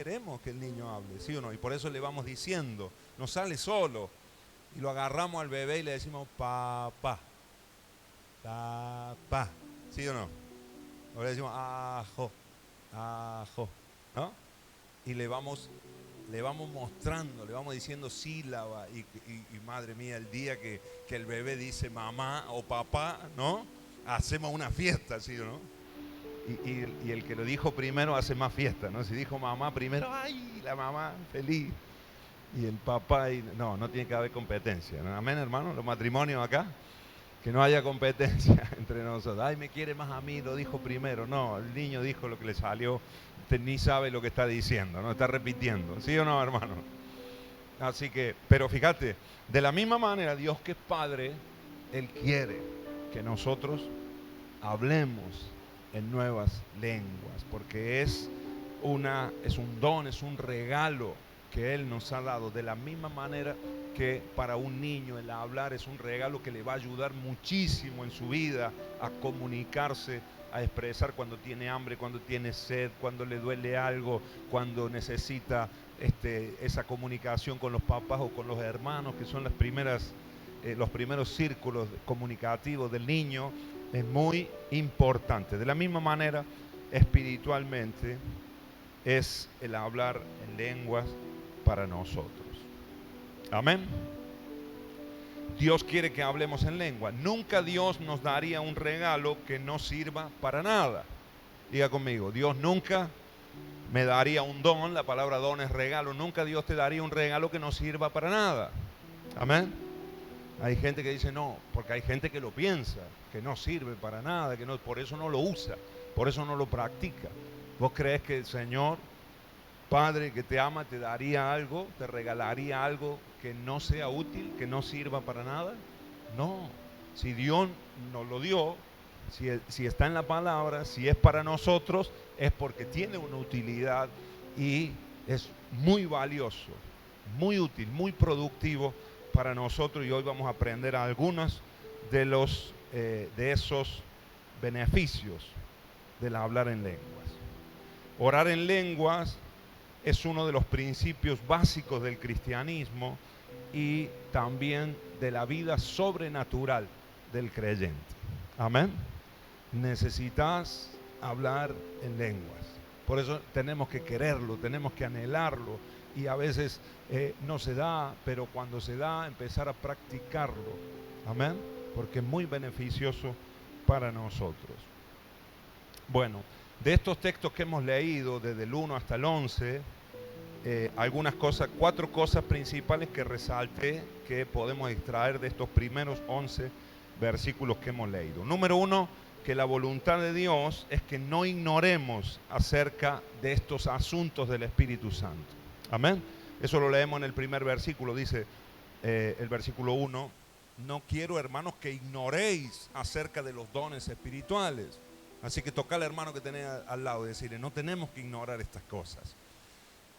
queremos que el niño hable, ¿sí o no? Y por eso le vamos diciendo, no sale solo. Y lo agarramos al bebé y le decimos, papá, papá, ¿sí o no? O le decimos, ajo, ajo, ¿no? Y le vamos mostrando, le vamos diciendo sílaba y madre mía, el día que el bebé dice mamá o papá, ¿no? Hacemos una fiesta, ¿sí o no? Y el que lo dijo primero hace más fiesta, ¿no? Si dijo mamá primero, ¡ay! La mamá feliz. Y el papá, no tiene que haber competencia, ¿no? Amén, hermano, los matrimonios acá, que no haya competencia entre nosotros. Ay, me quiere más a mí, lo dijo primero. No, el niño dijo lo que le salió, usted ni sabe lo que está diciendo, ¿no? Está repitiendo, ¿sí o no, hermano? Así que, pero fíjate, de la misma manera, Dios que es Padre, Él quiere que nosotros hablemos en nuevas lenguas, porque es un don, es un regalo que Él nos ha dado, de la misma manera que para un niño el hablar es un regalo que le va a ayudar muchísimo en su vida a comunicarse, a expresar cuando tiene hambre, cuando tiene sed, cuando le duele algo, cuando necesita esa comunicación con los papás o con los hermanos, que son los primeros círculos comunicativos del niño. Es muy importante. De la misma manera, espiritualmente, es el hablar en lenguas para nosotros. Amén. Dios quiere que hablemos en lengua. Nunca Dios nos daría un regalo que no sirva para nada. Diga conmigo, Dios nunca me daría un don, la palabra don es regalo, nunca Dios te daría un regalo que no sirva para nada. Amén. Hay gente que dice no, porque hay gente que lo piensa, que no sirve para nada, que no, por eso no lo usa, por eso no lo practica. ¿Vos crees que el Señor, Padre que te ama, te daría algo, te regalaría algo que no sea útil, que no sirva para nada? No, si Dios nos lo dio, si está en la palabra, si es para nosotros, es porque tiene una utilidad y es muy valioso, muy útil, muy productivo para nosotros. Y hoy vamos a aprender algunos de esos beneficios del hablar en lenguas. Orar en lenguas es uno de los principios básicos del cristianismo y también de la vida sobrenatural del creyente. Amén. Necesitas hablar en lenguas. Por eso tenemos que quererlo, tenemos que anhelarlo. Y a veces no se da, pero cuando se da, empezar a practicarlo. Amén. Porque es muy beneficioso para nosotros. Bueno, de estos textos que hemos leído, desde el 1 hasta el 11, algunas cosas, 4 cosas principales que resalté que podemos extraer de estos primeros 11 versículos que hemos leído. Número 1, que la voluntad de Dios es que no ignoremos acerca de estos asuntos del Espíritu Santo. Amén. Eso lo leemos en el primer versículo, dice el versículo 1, no quiero, hermanos, que ignoréis acerca de los dones espirituales. Así que toca al hermano que tenés al lado y decirle, no tenemos que ignorar estas cosas.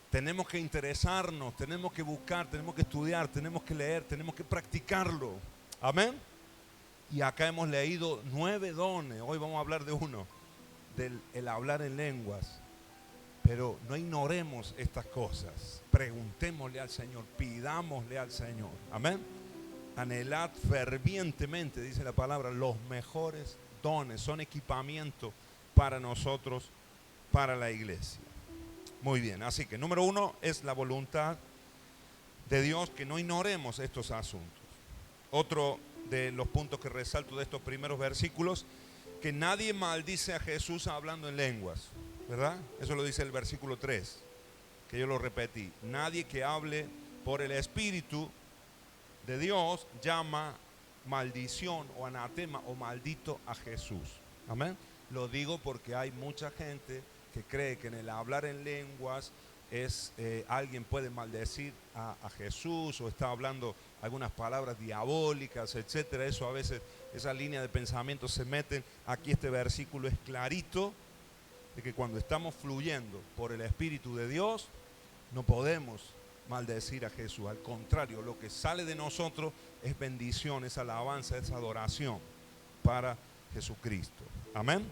Tenemos que interesarnos, tenemos que buscar, tenemos que estudiar, tenemos que leer, tenemos que practicarlo. Amén. Y acá hemos leído 9 dones. Hoy vamos a hablar de uno, del hablar en lenguas. Pero no ignoremos estas cosas. Preguntémosle al Señor, pidámosle al Señor. Amén. Anhelad fervientemente, dice la palabra, los mejores dones. Son equipamiento para nosotros, para la iglesia. Muy bien, así que número 1 es la voluntad de Dios, que no ignoremos estos asuntos. Otro de los puntos que resalto de estos primeros versículos, que nadie maldice a Jesús hablando en lenguas, ¿verdad? Eso lo dice el versículo 3, que yo lo repetí. Nadie que hable por el Espíritu de Dios llama maldición o anatema o maldito a Jesús. Amén. Lo digo porque hay mucha gente que cree que en el hablar en lenguas alguien puede maldecir a Jesús o está hablando algunas palabras diabólicas, etcétera. Eso a veces, esa línea de pensamiento se meten. Aquí este versículo es clarito de que cuando estamos fluyendo por el Espíritu de Dios, no podemos maldecir a Jesús. Al contrario, lo que sale de nosotros es bendición, es alabanza, es adoración para Jesucristo. Amén.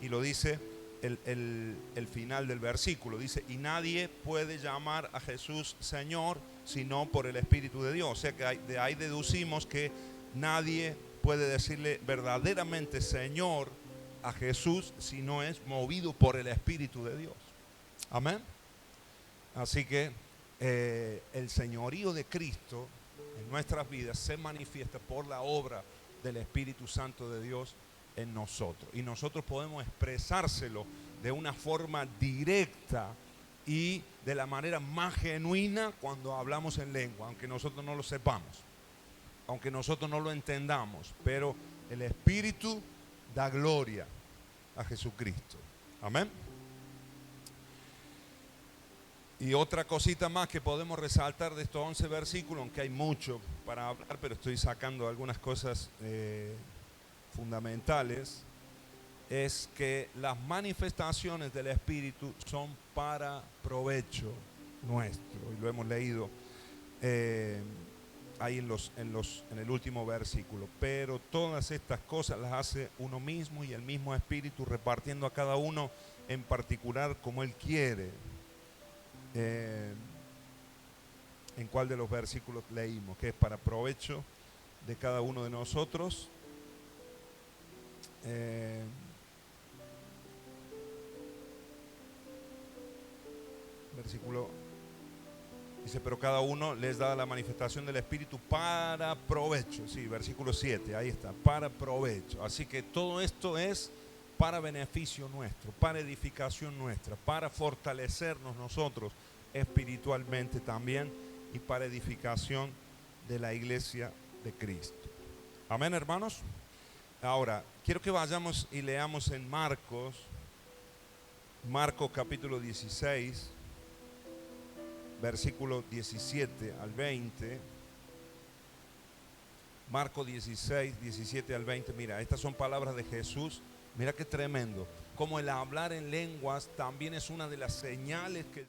Y lo dice el final del versículo. Dice, y nadie puede llamar a Jesús Señor sino por el Espíritu de Dios. O sea que de ahí deducimos que nadie puede decirle verdaderamente Señor a Jesús si no es movido por el Espíritu de Dios. Amén. Así que el señorío de Cristo en nuestras vidas se manifiesta por la obra del Espíritu Santo de Dios en nosotros. Y nosotros podemos expresárselo de una forma directa y de la manera más genuina cuando hablamos en lengua, aunque nosotros no lo sepamos, aunque nosotros no lo entendamos, pero el Espíritu da gloria a Jesucristo. Amén. Y otra cosita más que podemos resaltar de estos 11 versículos, aunque hay mucho para hablar, pero estoy sacando algunas cosas fundamentales, es que las manifestaciones del Espíritu son para provecho nuestro. Y lo hemos leído ahí en el último versículo. Pero todas estas cosas las hace uno mismo y el mismo Espíritu, repartiendo a cada uno en particular como Él quiere. ¿En cuál de los versículos leímos? Que es para provecho de cada uno de nosotros. Versículo dice, pero cada uno les da la manifestación del Espíritu para provecho. Sí, versículo 7, ahí está, para provecho. Así que todo esto es para beneficio nuestro, para edificación nuestra, para fortalecernos nosotros espiritualmente también y para edificación de la iglesia de Cristo. Amén, hermanos. Ahora, quiero que vayamos y leamos en Marcos capítulo 16, versículo 17 al 20. Marcos 16, 17 al 20. Mira, estas son palabras de Jesús. Mira qué tremendo. Como el hablar en lenguas también es una de las señales que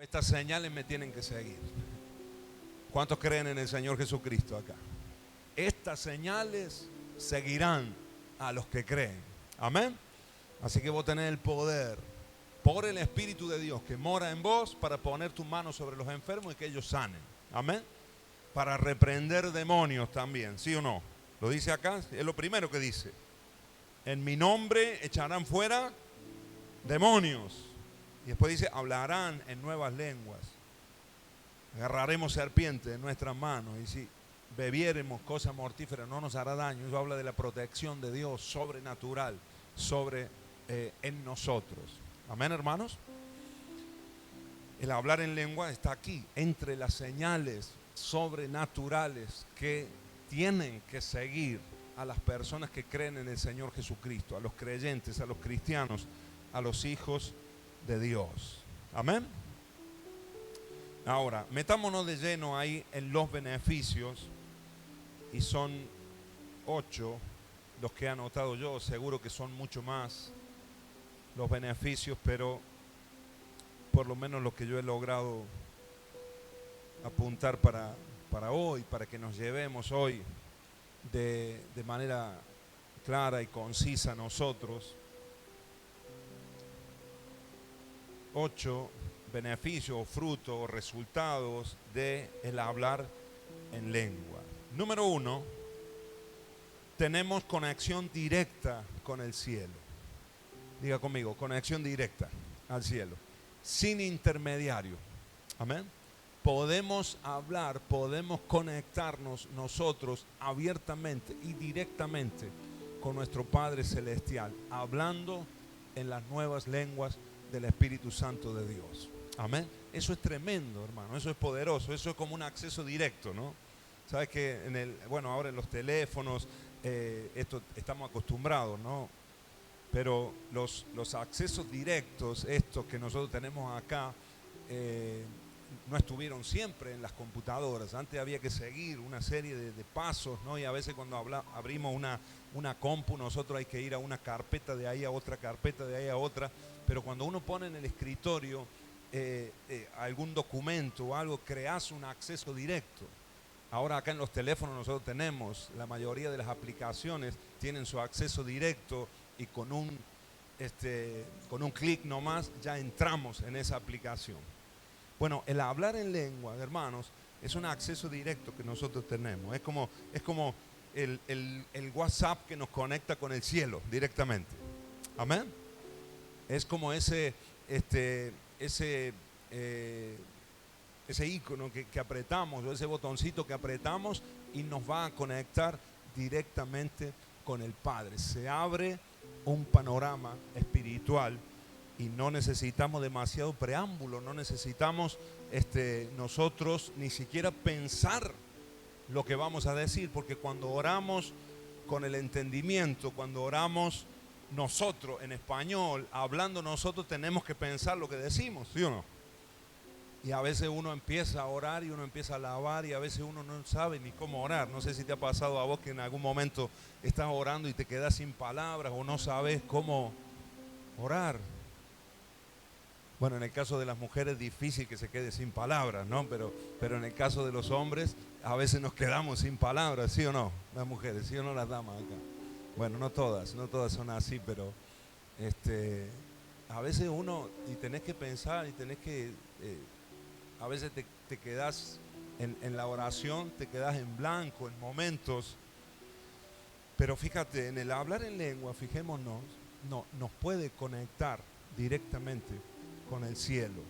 estas señales me tienen que seguir. ¿Cuántos creen en el Señor Jesucristo acá? Estas señales seguirán a los que creen. Amén. Así que vos tenés el poder por el Espíritu de Dios que mora en vos para poner tu mano sobre los enfermos y que ellos sanen. Amén. Para reprender demonios también, ¿sí o no? Lo dice acá, es lo primero que dice. En mi nombre echarán fuera demonios. Y después dice, hablarán en nuevas lenguas. Agarraremos serpientes en nuestras manos. Y si bebiéremos cosas mortíferas no nos hará daño. Eso habla de la protección de Dios sobrenatural en nosotros. Amén, hermanos. El hablar en lengua está aquí, entre las señales sobrenaturales que tienen que seguir a las personas que creen en el Señor Jesucristo, a los creyentes, a los cristianos, a los hijos de Dios. Amén. Ahora, metámonos de lleno ahí en los beneficios, y son 8 los que he anotado yo, seguro que son mucho más los beneficios, pero por lo menos lo que yo he logrado apuntar para hoy, para que nos llevemos hoy de manera clara y concisa nosotros. 8 beneficios o frutos o resultados del hablar en lengua. Número 1, tenemos conexión directa con el cielo. Diga conmigo, conexión directa al cielo, sin intermediario. Amén. Podemos hablar, podemos conectarnos nosotros abiertamente y directamente con nuestro Padre Celestial, hablando en las nuevas lenguas del Espíritu Santo de Dios. Amén. Eso es tremendo, hermano, eso es poderoso, eso es como un acceso directo, ¿no? Sabes que ahora en los teléfonos esto estamos acostumbrados, ¿no? Pero los accesos directos, estos que nosotros tenemos acá, no estuvieron siempre en las computadoras. Antes había que seguir una serie de pasos, ¿no? Y a veces cuando abrimos una compu, nosotros hay que ir a una carpeta de ahí a otra, carpeta de ahí a otra. Pero cuando uno pone en el escritorio algún documento o algo, creas un acceso directo. Ahora acá en los teléfonos nosotros tenemos, la mayoría de las aplicaciones tienen su acceso directo y con un clic nomás ya entramos en esa aplicación. Bueno, el hablar en lengua, hermanos, es un acceso directo que nosotros tenemos. Es como el WhatsApp que nos conecta con el cielo directamente. Amén. Es como ese icono que apretamos, o ese botoncito que apretamos y nos va a conectar directamente con el Padre. Se abre un panorama espiritual y no necesitamos demasiado preámbulo, no necesitamos nosotros ni siquiera pensar lo que vamos a decir, porque cuando oramos con el entendimiento, cuando oramos nosotros en español, hablando nosotros, tenemos que pensar lo que decimos, ¿sí o no? Y a veces uno empieza a orar y uno empieza a alabar y a veces uno no sabe ni cómo orar. No sé si te ha pasado a vos que en algún momento estás orando y te quedas sin palabras o no sabes cómo orar. Bueno, en el caso de las mujeres es difícil que se quede sin palabras, ¿no? Pero en el caso de los hombres a veces nos quedamos sin palabras, ¿sí o no? Las mujeres, ¿sí o no las damas acá? Bueno, no todas son así, pero a veces uno, y tenés que pensar y tenés que... a veces te quedas en la oración, te quedas en blanco en momentos. Pero fíjate, en el hablar en lengua, fijémonos, nos puede conectar directamente con el cielo,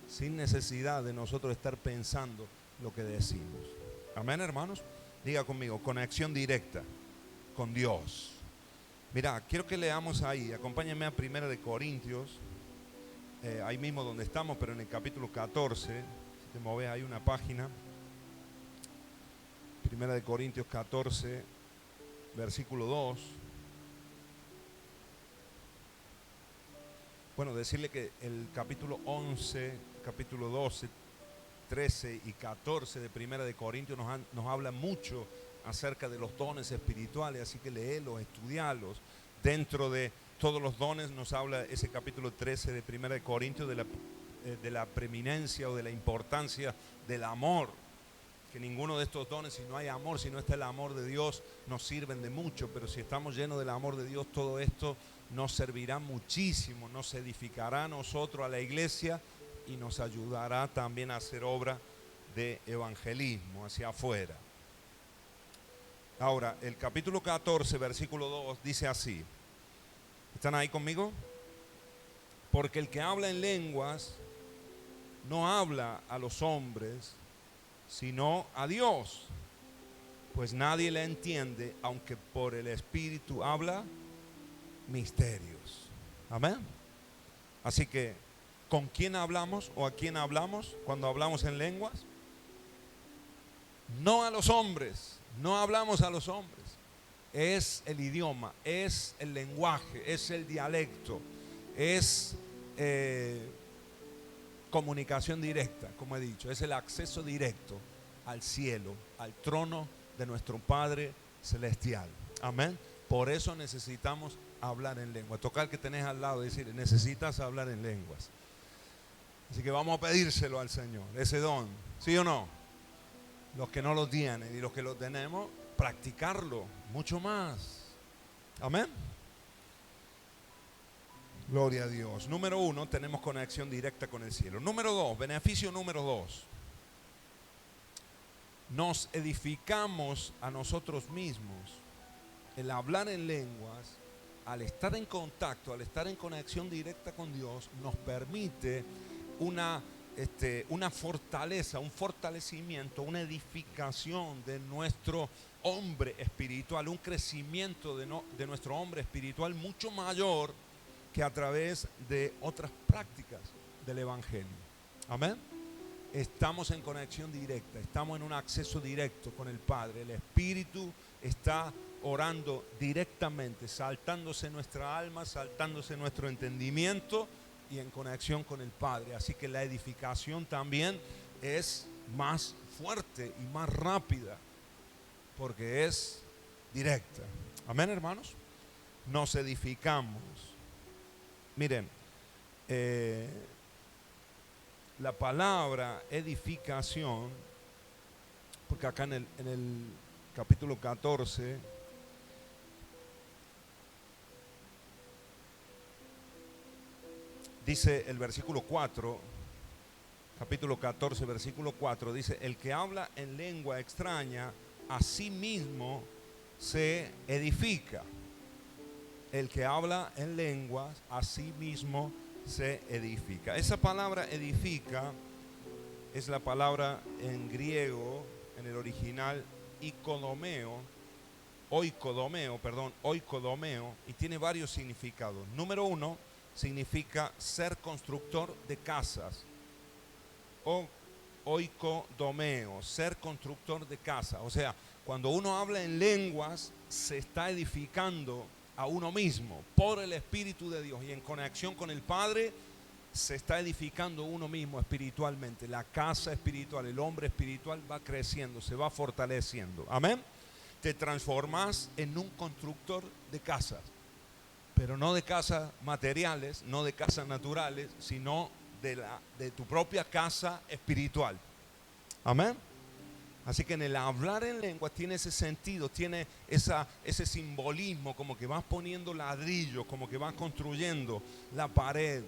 sin necesidad de nosotros estar pensando lo que decimos. Amén, hermanos. Diga conmigo, conexión directa con Dios. Mira, quiero que leamos ahí, acompáñenme a 1 de Corintios. Ahí mismo donde estamos, pero en el capítulo 14, si te mueves ahí una página, 1 de Corintios 14, versículo 2. Bueno, decirle que el capítulo 11, capítulo 12, 13 y 14 de 1 de Corintios nos habla mucho acerca de los dones espirituales, así que léelos, estudialos. Dentro de todos los dones nos habla ese capítulo 13 de 1 de Corintios de la preeminencia o de la importancia del amor. Que ninguno de estos dones, si no hay amor, si no está el amor de Dios, nos sirven de mucho. Pero si estamos llenos del amor de Dios, todo esto nos servirá muchísimo, nos edificará a nosotros, a la iglesia, y nos ayudará también a hacer obra de evangelismo hacia afuera. Ahora, el capítulo 14, versículo 2, dice así. ¿Están ahí conmigo? Porque el que habla en lenguas no habla a los hombres, sino a Dios, pues nadie le entiende, aunque por el Espíritu habla misterios. Amén. Así que, ¿con quién hablamos o a quién hablamos cuando hablamos en lenguas? No a los hombres, no hablamos a los hombres. Es el idioma, es el lenguaje, es el dialecto, es comunicación directa, como he dicho, es el acceso directo al cielo, al trono de nuestro Padre Celestial. Amén. Por eso necesitamos hablar en lengua. Tocar que tenés al lado y decir, necesitas hablar en lenguas. Así que vamos a pedírselo al Señor, ese don, ¿sí o no? Los que no lo tienen y los que lo tenemos, practicarlo mucho más. Amén. Gloria a Dios. Número 1, tenemos conexión directa con el cielo. Número 2, beneficio número 2. Nos edificamos a nosotros mismos. El hablar en lenguas, al estar en contacto, al estar en conexión directa con Dios, nos permite una una fortaleza, un fortalecimiento, una edificación de nuestro hombre espiritual, un crecimiento de nuestro hombre espiritual mucho mayor que a través de otras prácticas del Evangelio. Amén. Estamos en conexión directa, estamos en un acceso directo con el Padre. El Espíritu está orando directamente, saltándose nuestra alma, saltándose nuestro entendimiento y en conexión con el Padre. Así que la edificación también es más fuerte y más rápida porque es directa. Amén, hermanos. Nos edificamos. Miren, la palabra edificación, porque acá en el capítulo 14 dice el versículo 4, capítulo 14, versículo 4, dice: el que habla en lengua extraña, a sí mismo se edifica. El que habla en lenguas, a sí mismo se edifica. Esa palabra edifica es la palabra en griego, en el original, oikodomeo, y tiene varios significados. Número uno, significa ser constructor de casas. Oikodomeo, ser constructor de casas. O sea, cuando uno habla en lenguas, se está edificando a uno mismo por el Espíritu de Dios, y en conexión con el Padre se está edificando uno mismo espiritualmente. La casa espiritual, el hombre espiritual va creciendo, se va fortaleciendo. Amén. Te transformas en un constructor de casas, pero no de casas materiales, no de casas naturales, sino de tu propia casa espiritual. Amén. Así que en el hablar en lenguas tiene ese sentido, tiene ese simbolismo, como que vas poniendo ladrillos, como que vas construyendo la pared,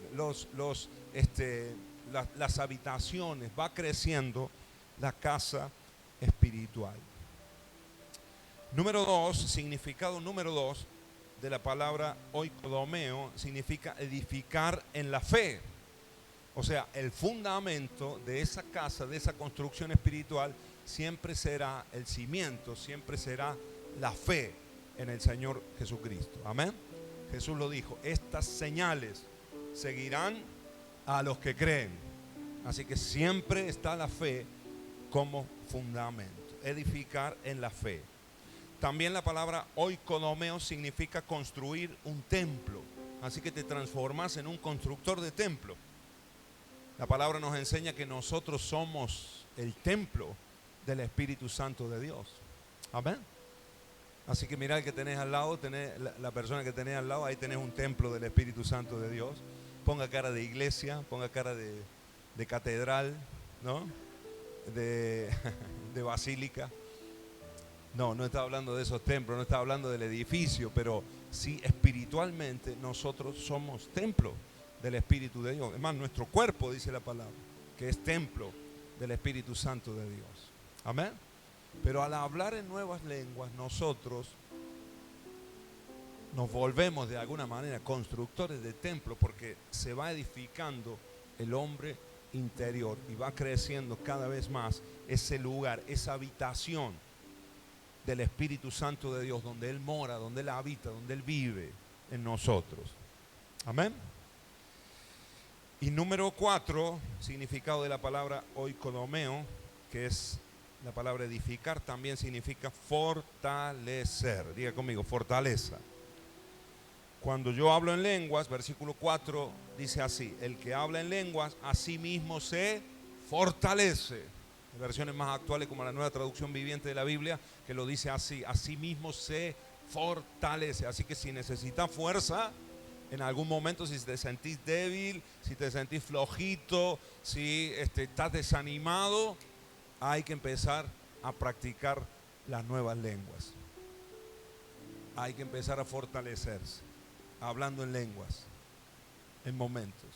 las habitaciones, va creciendo la casa espiritual. Número dos, significado número dos de la palabra oikodomeo, significa edificar en la fe. O sea, el fundamento de esa casa, de esa construcción espiritual, siempre será el cimiento, siempre será la fe en el Señor Jesucristo. Amén. Jesús lo dijo: estas señales seguirán a los que creen. Así que siempre está la fe como fundamento. Edificar en la fe. También la palabra oikodomeo significa construir un templo. Así que te transformas en un constructor de templo. La palabra nos enseña que nosotros somos el templo del Espíritu Santo de Dios. Amén. Así que mira el que tenés al lado, la persona que tenés al lado, ahí tenés un templo del Espíritu Santo de Dios. Ponga cara de iglesia, ponga cara de catedral, ¿no? De basílica. No está hablando de esos templos, no está hablando del edificio, pero sí espiritualmente nosotros somos templo del Espíritu de Dios. Es más, nuestro cuerpo, dice la palabra, que es templo del Espíritu Santo de Dios. Amén. Pero al hablar en nuevas lenguas, nosotros nos volvemos de alguna manera constructores de templo, porque se va edificando el hombre interior y va creciendo cada vez más ese lugar, esa habitación del Espíritu Santo de Dios, donde Él mora, donde Él habita, donde Él vive en nosotros. Amén. Y número 4, significado de la palabra oikodomeo, que es la palabra edificar, también significa fortalecer. Diga conmigo, fortaleza. Cuando yo hablo en lenguas, versículo 4 dice así: el que habla en lenguas, a sí mismo se fortalece. En versiones más actuales, como la Nueva Traducción Viviente de la Biblia, que lo dice así: a sí mismo se fortalece. Así que si necesitas fuerza en algún momento, si te sentís débil, si te sentís flojito, si estás desanimado, hay que empezar a practicar las nuevas lenguas. Hay que empezar a fortalecerse, hablando en lenguas, en momentos.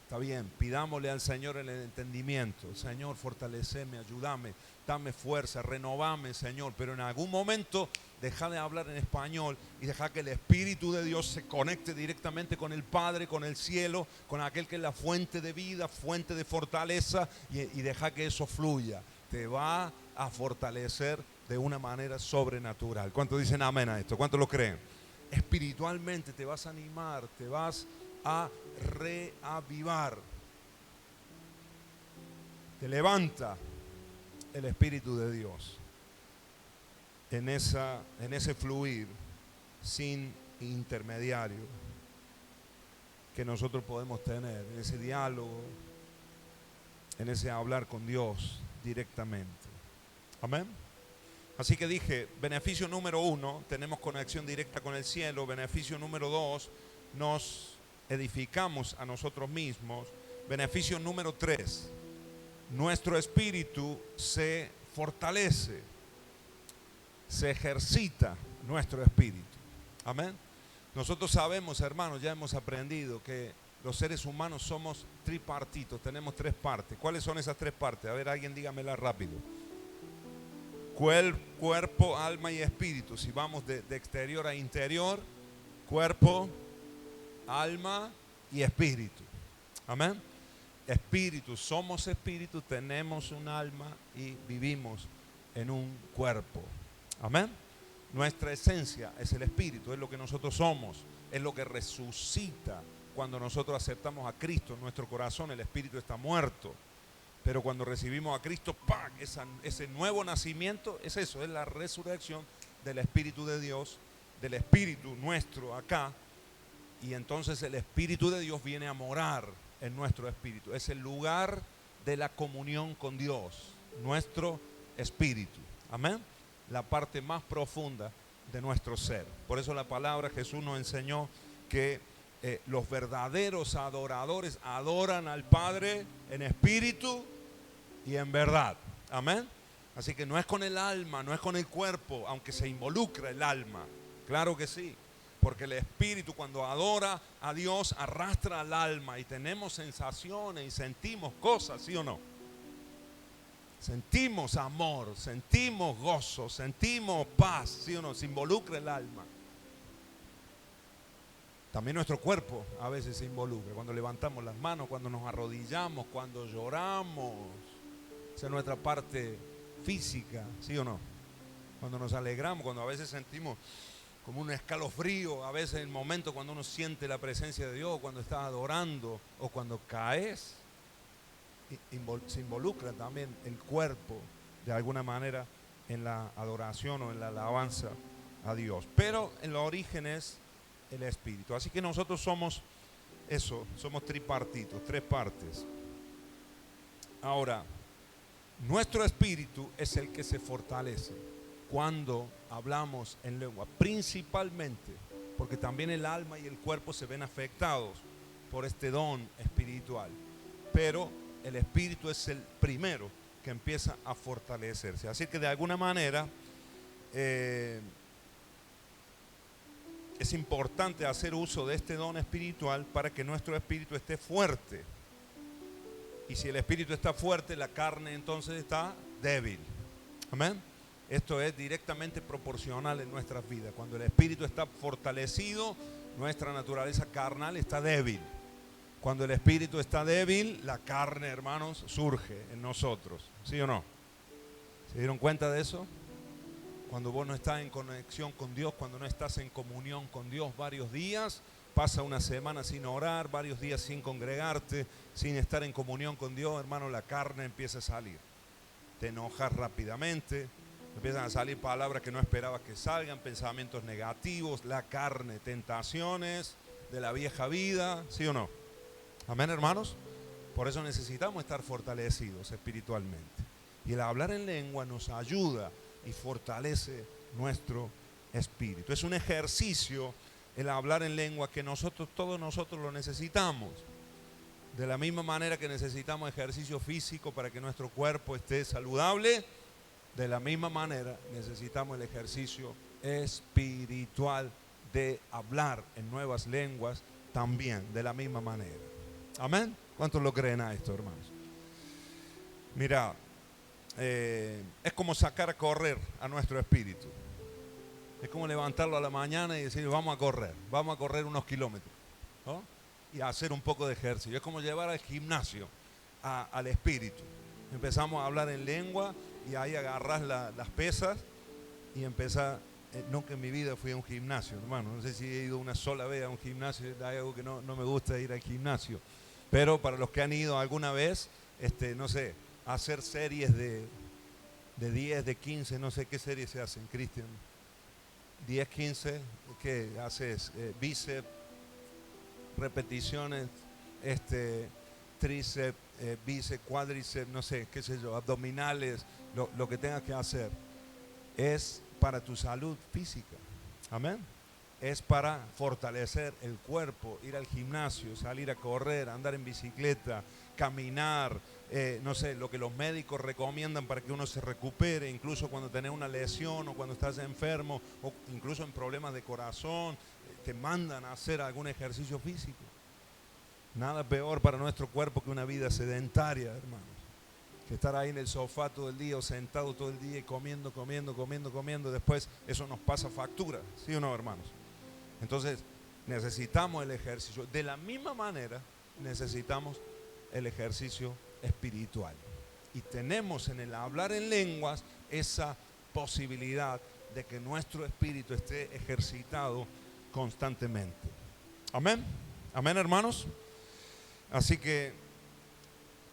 Está bien, pidámosle al Señor el entendimiento. Señor, fortaleceme, ayúdame, dame fuerza, renovame, Señor. Pero en algún momento deja de hablar en español y deja que el Espíritu de Dios se conecte directamente con el Padre, con el cielo, con aquel que es la fuente de vida, fuente de fortaleza, y deja que eso fluya. Te va a fortalecer de una manera sobrenatural. ¿Cuántos dicen amén a esto? ¿Cuántos lo creen? Espiritualmente te vas a animar, te vas a reavivar. Te levanta el Espíritu de Dios en ese fluir sin intermediario que nosotros podemos tener, en ese diálogo, en ese hablar con Dios directamente. Amén. Así que dije, beneficio número 1, tenemos conexión directa con el cielo. Beneficio número 2, nos edificamos a nosotros mismos. Beneficio número 3, nuestro espíritu se fortalece, se ejercita nuestro espíritu. Amén. Nosotros sabemos, hermanos, ya hemos aprendido que los seres humanos somos tripartitos, tenemos 3 partes. ¿Cuáles son esas 3 partes? A ver, alguien dígamela rápido. Cuerpo, alma y espíritu. Si vamos de exterior a interior, cuerpo, alma y espíritu. Amén. Espíritu, somos espíritu, tenemos un alma y vivimos en un cuerpo. Amén. Nuestra esencia es el espíritu, es lo que nosotros somos, es lo que resucita cuando nosotros aceptamos a Cristo en nuestro corazón. El espíritu está muerto, pero cuando recibimos a Cristo, ¡pam!, ese nuevo nacimiento es eso, es la resurrección del Espíritu de Dios, del Espíritu nuestro acá. Y entonces el Espíritu de Dios viene a morar en nuestro espíritu. Es el lugar de la comunión con Dios, nuestro espíritu. Amén. La parte más profunda de nuestro ser. Por eso la palabra, Jesús nos enseñó que los verdaderos adoradores adoran al Padre en espíritu y en verdad. Amén. Así que no es con el alma, no es con el cuerpo, aunque se involucra el alma. Claro que sí. Porque el espíritu, cuando adora a Dios, arrastra al alma y tenemos sensaciones y sentimos cosas, ¿sí o no? Sentimos amor, sentimos gozo, sentimos paz, ¿sí o no? Se involucra el alma. También nuestro cuerpo a veces se involucra. Cuando levantamos las manos, cuando nos arrodillamos, cuando lloramos. Esa es nuestra parte física, ¿sí o no? Cuando nos alegramos, cuando a veces sentimos como un escalofrío, a veces el momento cuando uno siente la presencia de Dios, cuando estás adorando o cuando caes, se involucra también el cuerpo de alguna manera en la adoración o en la alabanza a Dios. Pero en los orígenes el espíritu. Así que nosotros somos eso, somos tripartitos, 3 partes. Ahora, nuestro espíritu es el que se fortalece cuando hablamos en lengua, principalmente porque también el alma y el cuerpo se ven afectados por este don espiritual, pero el espíritu es el primero que empieza a fortalecerse. Así que de alguna manera es importante hacer uso de este don espiritual para que nuestro espíritu esté fuerte. Y si el espíritu está fuerte, la carne entonces está débil. Amén. Esto es directamente proporcional en nuestras vidas. Cuando el espíritu está fortalecido, nuestra naturaleza carnal está débil. Cuando el espíritu está débil, la carne, hermanos, surge en nosotros. ¿Sí o no? ¿Se dieron cuenta de eso? Cuando vos no estás en conexión con Dios, cuando no estás en comunión con Dios varios días, pasa una semana sin orar, varios días sin congregarte, sin estar en comunión con Dios, hermano, la carne empieza a salir. Te enojas rápidamente, empiezan a salir palabras que no esperabas que salgan, pensamientos negativos, la carne, tentaciones de la vieja vida, ¿sí o no? Amén, hermanos. Por eso necesitamos estar fortalecidos espiritualmente. Y el hablar en lengua nos ayuda y fortalece nuestro espíritu. Es un ejercicio el hablar en lengua que todos nosotros lo necesitamos. De la misma manera que necesitamos ejercicio físico para que nuestro cuerpo esté saludable, de la misma manera necesitamos el ejercicio espiritual de hablar en nuevas lenguas también, de la misma manera. Amén. ¿Cuántos lo creen a esto, hermanos? Mira, es como sacar a correr a nuestro espíritu. Es como levantarlo a la mañana y decir, vamos a correr unos kilómetros, ¿no? Y hacer un poco de ejercicio. Es como llevar al gimnasio al espíritu. Empezamos a hablar en lengua y ahí agarras las pesas y empezás. Nunca en mi vida fui a un gimnasio, hermano. No sé si he ido una sola vez a un gimnasio. Hay algo que no me gusta ir al gimnasio. Pero para los que han ido alguna vez, no sé, hacer series de 10, de 15, no sé qué series se hacen, Cristian. 10, 15, ¿qué haces? Bíceps, repeticiones, tríceps, bíceps, cuádriceps, no sé, qué sé yo, abdominales, lo que tengas que hacer. Es para tu salud física. Amén. Es para fortalecer el cuerpo, ir al gimnasio, salir a correr, andar en bicicleta, caminar, no sé, lo que los médicos recomiendan para que uno se recupere, incluso cuando tenés una lesión o cuando estás enfermo o incluso en problemas de corazón, te mandan a hacer algún ejercicio físico. Nada peor para nuestro cuerpo que una vida sedentaria, hermanos. Que estar ahí en el sofá todo el día o sentado todo el día y comiendo, después eso nos pasa factura, ¿sí o no, hermanos? Entonces necesitamos el ejercicio. De la misma manera necesitamos el ejercicio espiritual. Y tenemos en el hablar en lenguas esa posibilidad de que nuestro espíritu esté ejercitado constantemente. Amén. Amén, hermanos. Así que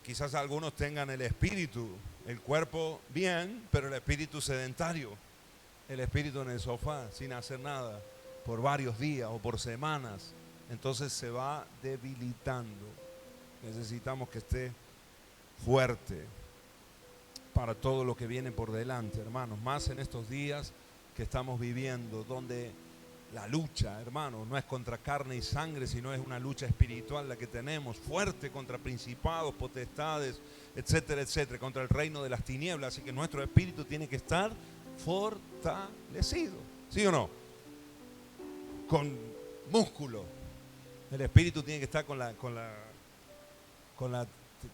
quizás algunos tengan el espíritu, el cuerpo bien, pero el espíritu sedentario. El espíritu en el sofá, sin hacer nada, por varios días o por semanas. Entonces se va debilitando. Necesitamos que esté fuerte para todo lo que viene por delante, hermanos. Más en estos días que estamos viviendo, donde la lucha, hermanos, no es contra carne y sangre, sino es una lucha espiritual la que tenemos, fuerte contra principados, potestades, etcétera, etcétera, contra el reino de las tinieblas. Así que nuestro espíritu tiene que estar fortalecido, ¿sí o no? Con músculo. El espíritu tiene que estar con la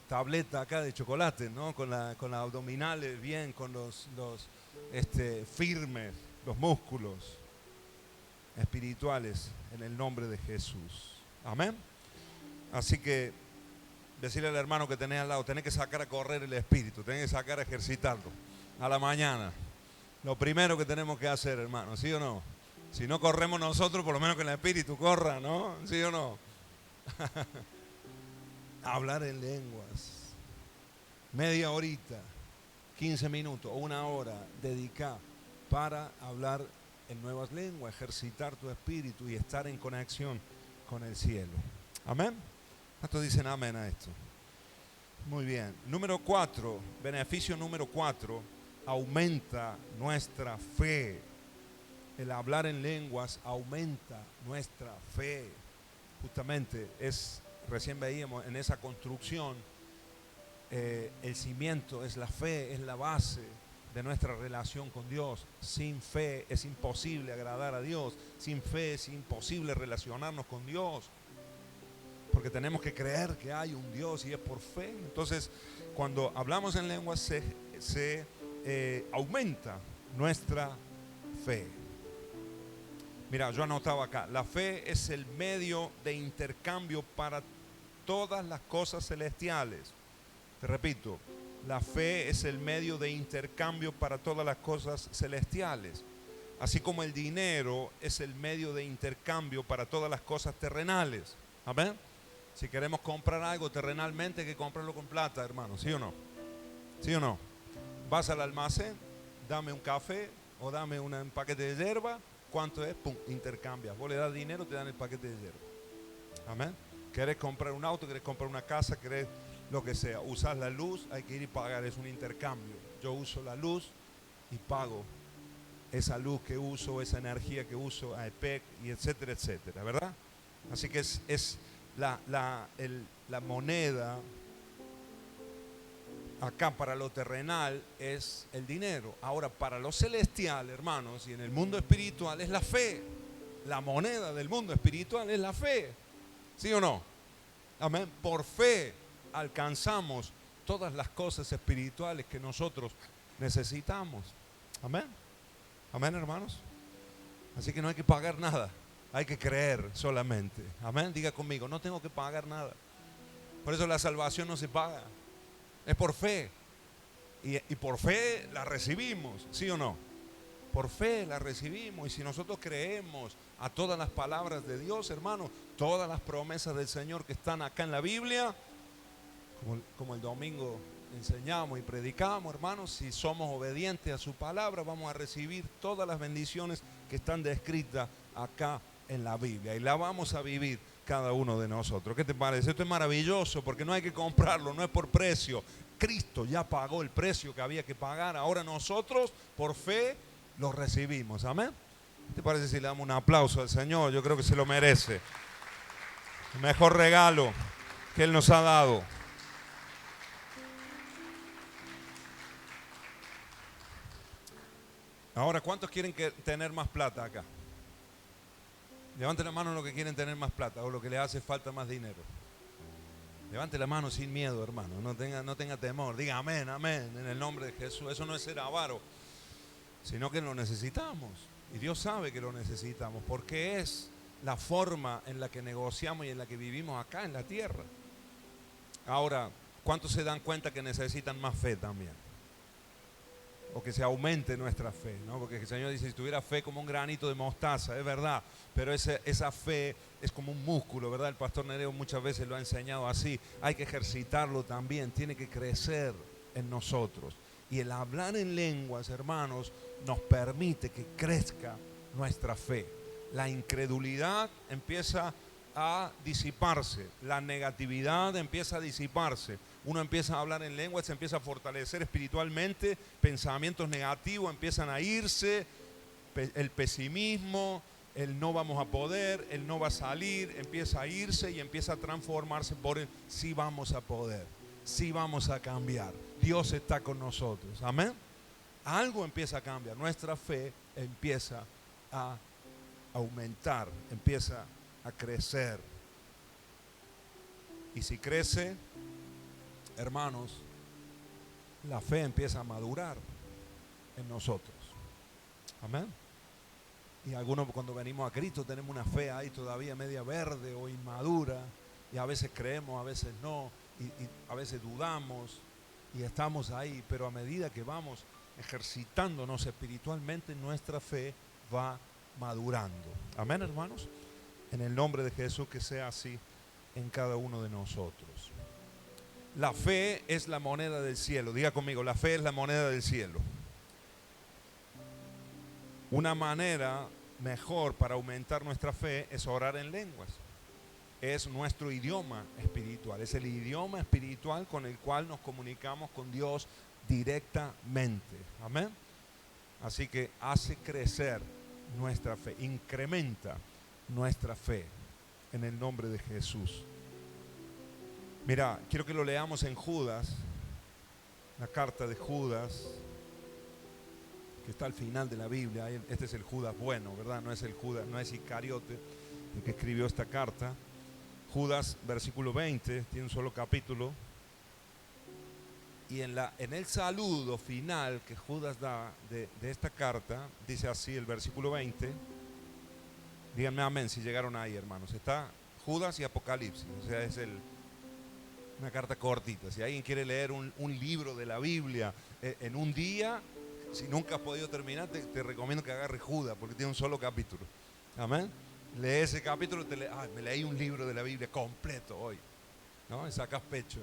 tableta acá de chocolate, ¿no? Con las abdominales bien, con los firmes, los músculos espirituales en el nombre de Jesús. Amén. Así que decirle al hermano que tenés al lado, tenés que sacar a correr el espíritu, tenés que sacar a ejercitarlo a la mañana. Lo primero que tenemos que hacer, hermano, ¿sí o no? Si no corremos nosotros, por lo menos que el espíritu corra, ¿no? ¿Sí o no? Hablar en lenguas. Media horita, 15 minutos o una hora, dedicar para hablar en nuevas lenguas, ejercitar tu espíritu y estar en conexión con el cielo. Amén. ¿Cuántos dicen amén a esto? Muy bien. Número 4, beneficio número 4, aumenta nuestra fe. El hablar en lenguas aumenta nuestra fe. Justamente recién veíamos en esa construcción, el cimiento es la fe, es la base de nuestra relación con Dios. Sin fe es imposible agradar a Dios. Sin fe es imposible relacionarnos con Dios. Porque tenemos que creer que hay un Dios y es por fe. Entonces, cuando hablamos en lenguas se aumenta nuestra fe. Mira, yo anotaba acá, la fe es el medio de intercambio para todas las cosas celestiales. Te repito, la fe es el medio de intercambio para todas las cosas celestiales. Así como el dinero es el medio de intercambio para todas las cosas terrenales. ¿Amén? Si queremos comprar algo terrenalmente, hay que comprarlo con plata, hermano. ¿Sí o no? ¿Sí o no? Vas al almacén, dame un café o dame un paquete de hierba. ¿Cuánto es? Pum, intercambias. Vos le das dinero, te dan el paquete de hierba. Amén. ¿Querés comprar un auto? ¿Querés comprar una casa? ¿Querés lo que sea? Usas la luz, hay que ir y pagar. Es un intercambio. Yo uso la luz y pago esa luz que uso, esa energía que uso a EPEC y etcétera, etcétera. ¿Verdad? Así que es la moneda acá para lo terrenal es el dinero. Ahora para lo celestial, hermanos, y en el mundo espiritual es la fe. La moneda del mundo espiritual es la fe. ¿Sí o no? Amén. Por fe alcanzamos todas las cosas espirituales que nosotros necesitamos. Amén. Amén, hermanos. Así que no hay que pagar nada, hay que creer solamente. Amén. Diga conmigo, no tengo que pagar nada. Por eso la salvación no se paga, es por fe. Y por fe la recibimos, ¿sí o no? Por fe la recibimos. Y si nosotros creemos a todas las palabras de Dios, hermanos, todas las promesas del Señor que están acá en la Biblia, como el domingo enseñamos y predicamos, hermanos, si somos obedientes a su palabra, vamos a recibir todas las bendiciones que están descritas acá en la Biblia. Y la vamos a vivir cada uno de nosotros. ¿Qué te parece? Esto es maravilloso porque no hay que comprarlo, no es por precio. Cristo ya pagó el precio que había que pagar. Ahora nosotros, por fe, lo recibimos. Amén. ¿Qué te parece si le damos un aplauso al Señor? Yo creo que se lo merece. El mejor regalo que Él nos ha dado. Ahora, ¿cuántos quieren tener más plata acá? Levante la mano los que quieren tener más plata o lo que les hace falta más dinero. Levante la mano sin miedo, hermano. No tenga temor. Diga amén, amén, en el nombre de Jesús. Eso no es ser avaro, sino que lo necesitamos. Y Dios sabe que lo necesitamos porque es la forma en la que negociamos y en la que vivimos acá en la tierra. Ahora, ¿cuántos se dan cuenta que necesitan más fe también? O que se aumente nuestra fe, ¿no? Porque el Señor dice, si tuviera fe como un granito de mostaza, es verdad, pero esa fe es como un músculo, ¿verdad? El pastor Nereo muchas veces lo ha enseñado así, hay que ejercitarlo también, tiene que crecer en nosotros. Y el hablar en lenguas, hermanos, nos permite que crezca nuestra fe. La incredulidad empieza a disiparse, la negatividad empieza a disiparse. Uno empieza a hablar en lengua, se empieza a fortalecer espiritualmente, pensamientos negativos empiezan a irse, el pesimismo, el no vamos a poder, el no va a salir, empieza a irse y empieza a transformarse por el sí vamos a poder, sí vamos a cambiar. Dios está con nosotros, amén. Algo empieza a cambiar, nuestra fe empieza a aumentar, empieza a crecer. Y si crece, hermanos, la fe empieza a madurar en nosotros. Amén. Y algunos cuando venimos a Cristo tenemos una fe ahí todavía media verde o inmadura. Y a veces creemos, a veces no. Y a veces dudamos y estamos ahí. Pero a medida que vamos ejercitándonos espiritualmente, nuestra fe va madurando. Amén, hermanos. En el nombre de Jesús, que sea así en cada uno de nosotros. La fe es la moneda del cielo. Diga conmigo, la fe es la moneda del cielo. Una manera mejor para aumentar nuestra fe es orar en lenguas. Es nuestro idioma espiritual. Es el idioma espiritual con el cual nos comunicamos con Dios directamente. Amén. Así que hace crecer nuestra fe, incrementa nuestra fe en el nombre de Jesús. Mira, quiero que lo leamos en Judas, la carta de Judas, que está al final de la Biblia. Este es el Judas bueno, ¿verdad? No es el Judas, no es Iscariote el que escribió esta carta. Judas, versículo 20, tiene un solo capítulo. Y en el saludo final que Judas da de esta carta, dice así el versículo 20. Díganme amén si llegaron ahí, hermanos. Está Judas y Apocalipsis, o sea, es una carta cortita. Si alguien quiere leer un libro de la Biblia en un día, si nunca has podido terminar, te recomiendo que agarres Judas, porque tiene un solo capítulo. Amén. Lee ese capítulo, me leí un libro de la Biblia completo hoy, ¿no? Y sacas pecho.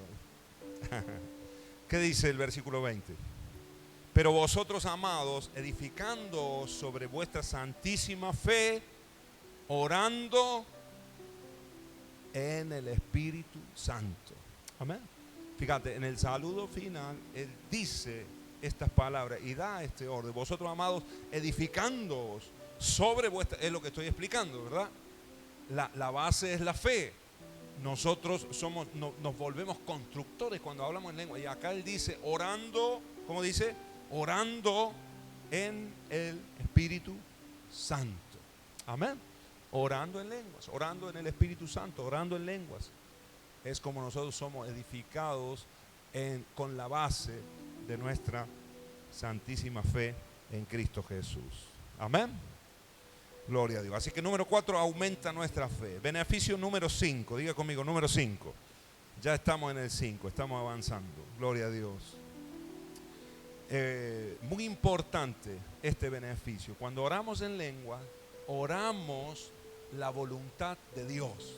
¿Qué dice el versículo 20? Pero vosotros, amados, edificándoos sobre vuestra santísima fe, orando en el Espíritu Santo. Amén. Fíjate, en el saludo final, Él dice estas palabras y da este orden. Vosotros, amados, edificándoos sobre vuestra... Es lo que estoy explicando, ¿verdad? La base es la fe. Nosotros nos volvemos constructores cuando hablamos en lengua. Y acá Él dice, orando, ¿cómo dice? Orando en el Espíritu Santo. Amén. Orando en lenguas, orando en el Espíritu Santo, orando en lenguas. es como nosotros somos edificados con la base de nuestra santísima fe en Cristo Jesús. Amén. Gloria a Dios. Así que número 4, aumenta nuestra fe. Beneficio número 5, diga conmigo, número 5. Ya estamos en el 5, estamos avanzando. Gloria a Dios. Muy importante este beneficio. Cuando oramos en lengua, oramos la voluntad de Dios.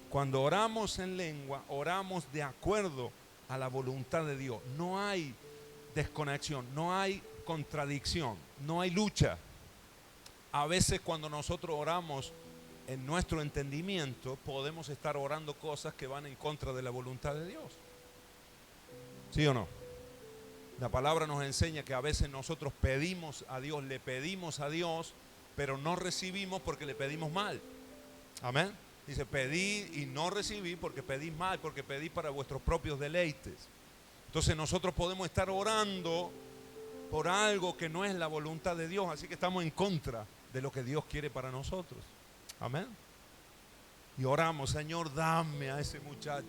Cuando oramos en lengua, oramos de acuerdo a la voluntad de Dios. No hay desconexión, no hay contradicción, no hay lucha. A veces cuando nosotros oramos en nuestro entendimiento, podemos estar orando cosas que van en contra de la voluntad de Dios. ¿Sí o no? La palabra nos enseña que a veces nosotros pedimos a Dios, le pedimos a Dios, pero no recibimos porque le pedimos mal. Amén. Dice, pedí y no recibí porque pedí mal, porque pedí para vuestros propios deleites. Entonces nosotros podemos estar orando por algo que no es la voluntad de Dios, así que estamos en contra de lo que Dios quiere para nosotros. Amén. Y oramos, Señor, dame a ese muchacho,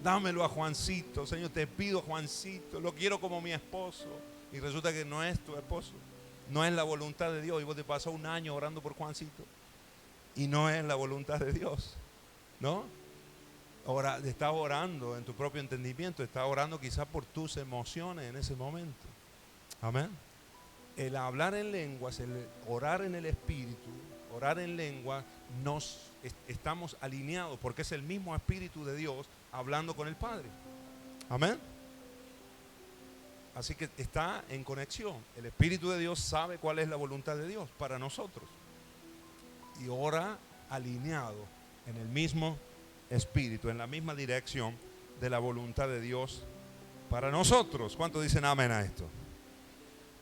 dámelo a Juancito, Señor, te pido Juancito, lo quiero como mi esposo. Y resulta que no es tu esposo, no es la voluntad de Dios. Y vos te pasas un año orando por Juancito y no es la voluntad de Dios, ¿no? Ahora estás orando en tu propio entendimiento, estás orando quizás por tus emociones en ese momento. Amén. El hablar en lenguas, el orar en el Espíritu, orar en lengua, estamos alineados porque es el mismo Espíritu de Dios hablando con el Padre. Amén. Así que está en conexión. El Espíritu de Dios sabe cuál es la voluntad de Dios para nosotros. Y ora alineado en el mismo Espíritu, en la misma dirección de la voluntad de Dios para nosotros. ¿Cuántos dicen amén a esto?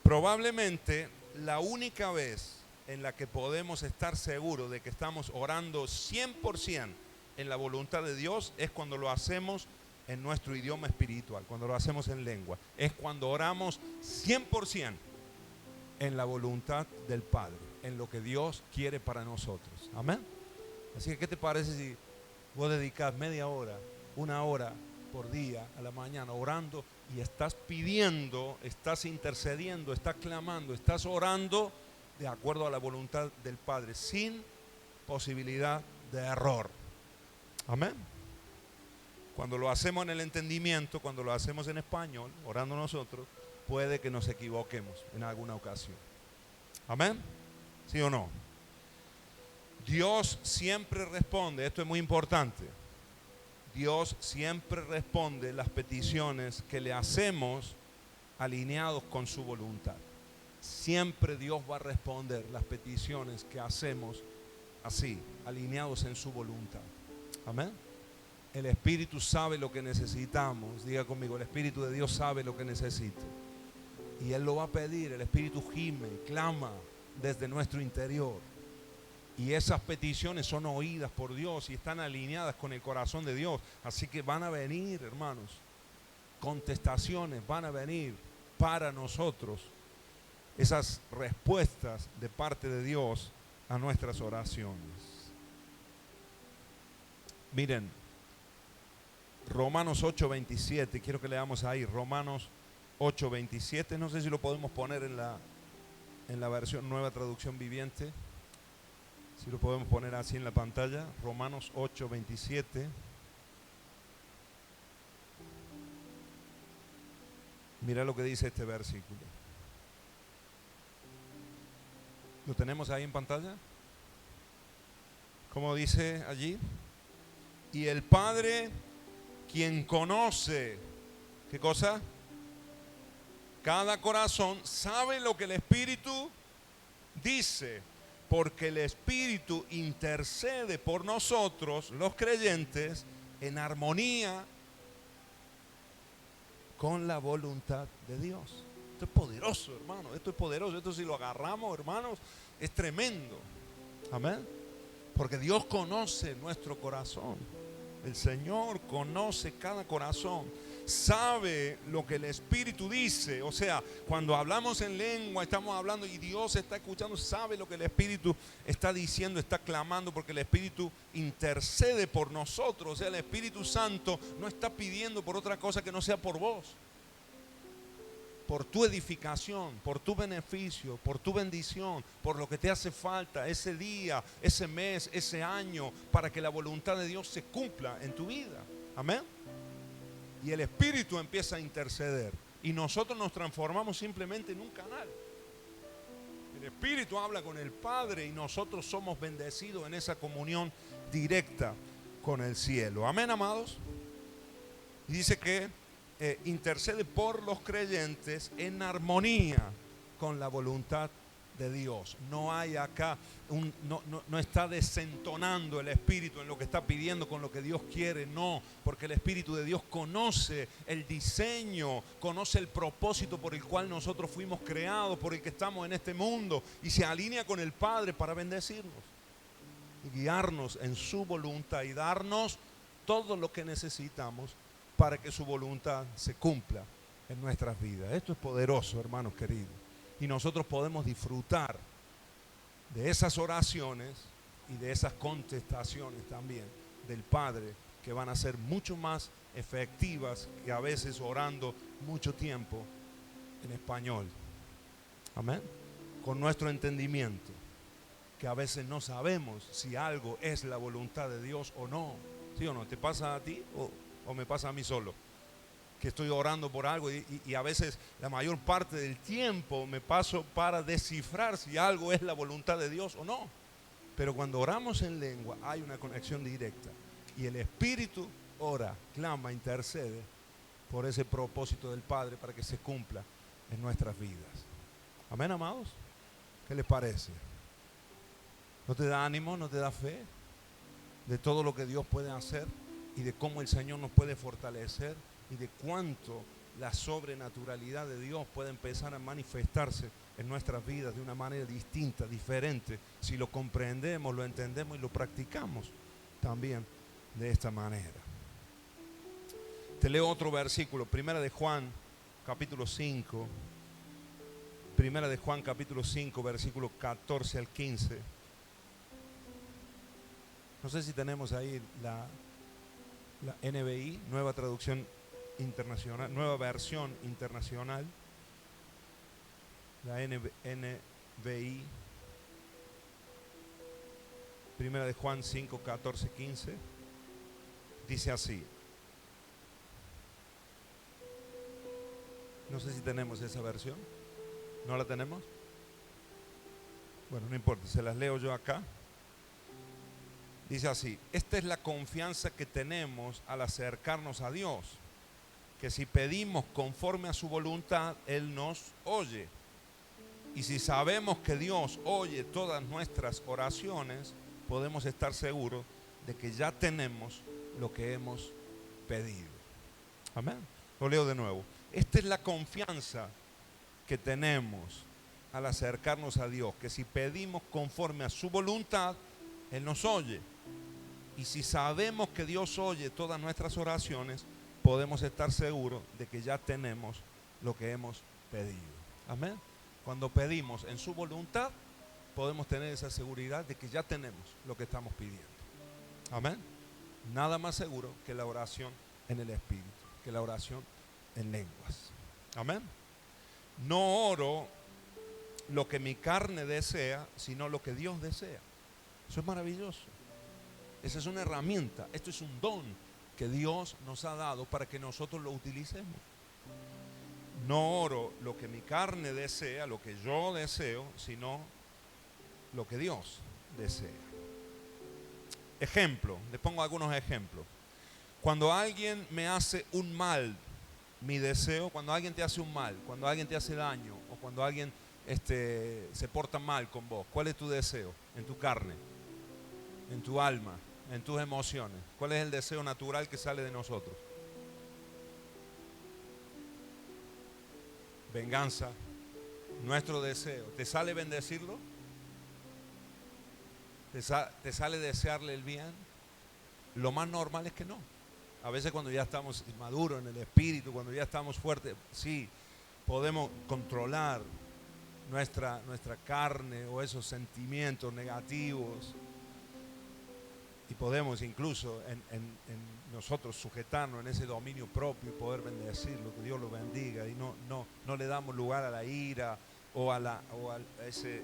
Probablemente la única vez en la que podemos estar seguros de que estamos orando 100% en la voluntad de Dios es cuando lo hacemos en nuestro idioma espiritual, cuando lo hacemos en lengua. Es cuando oramos 100% en la voluntad del Padre, en lo que Dios quiere para nosotros. Amén. Así que, ¿qué te parece si vos dedicas media hora, una hora por día a la mañana orando y estás pidiendo, estás intercediendo, estás clamando, estás orando de acuerdo a la voluntad del Padre, sin posibilidad de error? Amén. Cuando lo hacemos en el entendimiento, cuando lo hacemos en español, orando nosotros, puede que nos equivoquemos en alguna ocasión. Amén. ¿Sí o no? Dios siempre responde, esto es muy importante. Dios siempre responde las peticiones que le hacemos alineados con su voluntad. Siempre Dios va a responder las peticiones que hacemos así, alineados en su voluntad. Amén. El Espíritu sabe lo que necesitamos. Diga conmigo, el Espíritu de Dios sabe lo que necesita. Y Él lo va a pedir. El Espíritu gime, clama desde nuestro interior. Y esas peticiones son oídas por Dios y están alineadas con el corazón de Dios. Así que van a venir, hermanos, contestaciones, van a venir para nosotros esas respuestas de parte de Dios a nuestras oraciones. Miren, Romanos 8:27, quiero que leamos ahí, Romanos 8:27, no sé si lo podemos poner en la versión Nueva Traducción Viviente. Si lo podemos poner así en la pantalla, Romanos 8:27. Mira lo que dice este versículo. ¿Lo tenemos ahí en pantalla? ¿Cómo dice allí? Y el Padre, quien conoce, ¿qué cosa? Cada corazón, sabe lo que el Espíritu dice, porque el Espíritu intercede por nosotros, los creyentes, en armonía con la voluntad de Dios. Esto es poderoso, hermano. Esto es poderoso. Esto, si lo agarramos, hermanos, es tremendo. Amén. Porque Dios conoce nuestro corazón. El Señor conoce cada corazón. sabe lo que el Espíritu dice. O sea, cuando hablamos en lengua, estamos hablando y Dios está escuchando, sabe lo que el Espíritu está diciendo, está clamando, porque el Espíritu intercede por nosotros. O sea, el Espíritu Santo no está pidiendo por otra cosa que no sea por vos, por tu edificación, por tu beneficio, por tu bendición, por lo que te hace falta ese día, ese mes, ese año, para que la voluntad de Dios se cumpla en tu vida. Amén. Y el Espíritu empieza a interceder y nosotros nos transformamos simplemente en un canal. El Espíritu habla con el Padre y nosotros somos bendecidos en esa comunión directa con el cielo. Amén, amados. Y dice que intercede por los creyentes en armonía con la voluntad de Dios. No hay acá, no está desentonando el Espíritu en lo que está pidiendo con lo que Dios quiere, no, porque el Espíritu de Dios conoce el diseño, conoce el propósito por el cual nosotros fuimos creados, por el que estamos en este mundo, y se alinea con el Padre para bendecirnos y guiarnos en su voluntad y darnos todo lo que necesitamos para que su voluntad se cumpla en nuestras vidas. Esto es poderoso, hermanos queridos. Y nosotros podemos disfrutar de esas oraciones y de esas contestaciones también del Padre, que van a ser mucho más efectivas que a veces orando mucho tiempo en español. Amén. Con nuestro entendimiento, que a veces no sabemos si algo es la voluntad de Dios o no. ¿Sí o no? ¿Te pasa a ti o me pasa a mí solo? Que estoy orando por algo y a veces la mayor parte del tiempo me paso para descifrar si algo es la voluntad de Dios o no. Pero cuando oramos en lengua hay una conexión directa y el Espíritu ora, clama, intercede por ese propósito del Padre para que se cumpla en nuestras vidas. Amén, amados. ¿Qué les parece? ¿No te da ánimo, no te da fe de todo lo que Dios puede hacer y de cómo el Señor nos puede fortalecer y de cuánto la sobrenaturalidad de Dios puede empezar a manifestarse en nuestras vidas de una manera distinta, diferente, si lo comprendemos, lo entendemos y lo practicamos también de esta manera? Te leo otro versículo, Primera de Juan, capítulo 5. Primera de Juan, capítulo 5, versículo 14 al 15. No sé si tenemos ahí la NBI, nueva traducción internacional, nueva versión internacional, la NBI, Primera de Juan 5, 14, 15, dice así. No sé si tenemos esa versión. ¿No la tenemos? Bueno, no importa, se las leo yo acá. Dice así: esta es la confianza que tenemos al acercarnos a Dios, que si pedimos conforme a su voluntad, Él nos oye. Y si sabemos que Dios oye todas nuestras oraciones, podemos estar seguros de que ya tenemos lo que hemos pedido. Amén. Lo leo de nuevo. Esta es la confianza que tenemos al acercarnos a Dios, que si pedimos conforme a su voluntad, Él nos oye. Y si sabemos que Dios oye todas nuestras oraciones, podemos estar seguros de que ya tenemos lo que hemos pedido. Amén. Cuando pedimos en su voluntad, podemos tener esa seguridad de que ya tenemos lo que estamos pidiendo. Amén. Nada más seguro que la oración en el Espíritu, que la oración en lenguas. Amén. No oro lo que mi carne desea, sino lo que Dios desea. Eso es maravilloso. Esa es una herramienta, esto es un don que Dios nos ha dado para que nosotros lo utilicemos. No oro lo que mi carne desea, lo que yo deseo, sino lo que Dios desea. Ejemplo, les pongo algunos ejemplos. Cuando alguien me hace un mal, mi deseo, cuando alguien te hace un mal, cuando alguien te hace daño o cuando alguien se porta mal con vos, ¿cuál es tu deseo? En tu carne, en tu alma, en tus emociones. ¿Cuál es el deseo natural que sale de nosotros? Venganza. Nuestro deseo. ¿Te sale bendecirlo? ¿Te sale desearle el bien? Lo más normal es que no. A veces cuando ya estamos maduros en el espíritu, cuando ya estamos fuertes, sí, podemos controlar nuestra carne o esos sentimientos negativos. Y podemos incluso en nosotros sujetarnos en ese dominio propio y poder bendecirlo, que Dios lo bendiga. Y no le damos lugar a la ira o a ese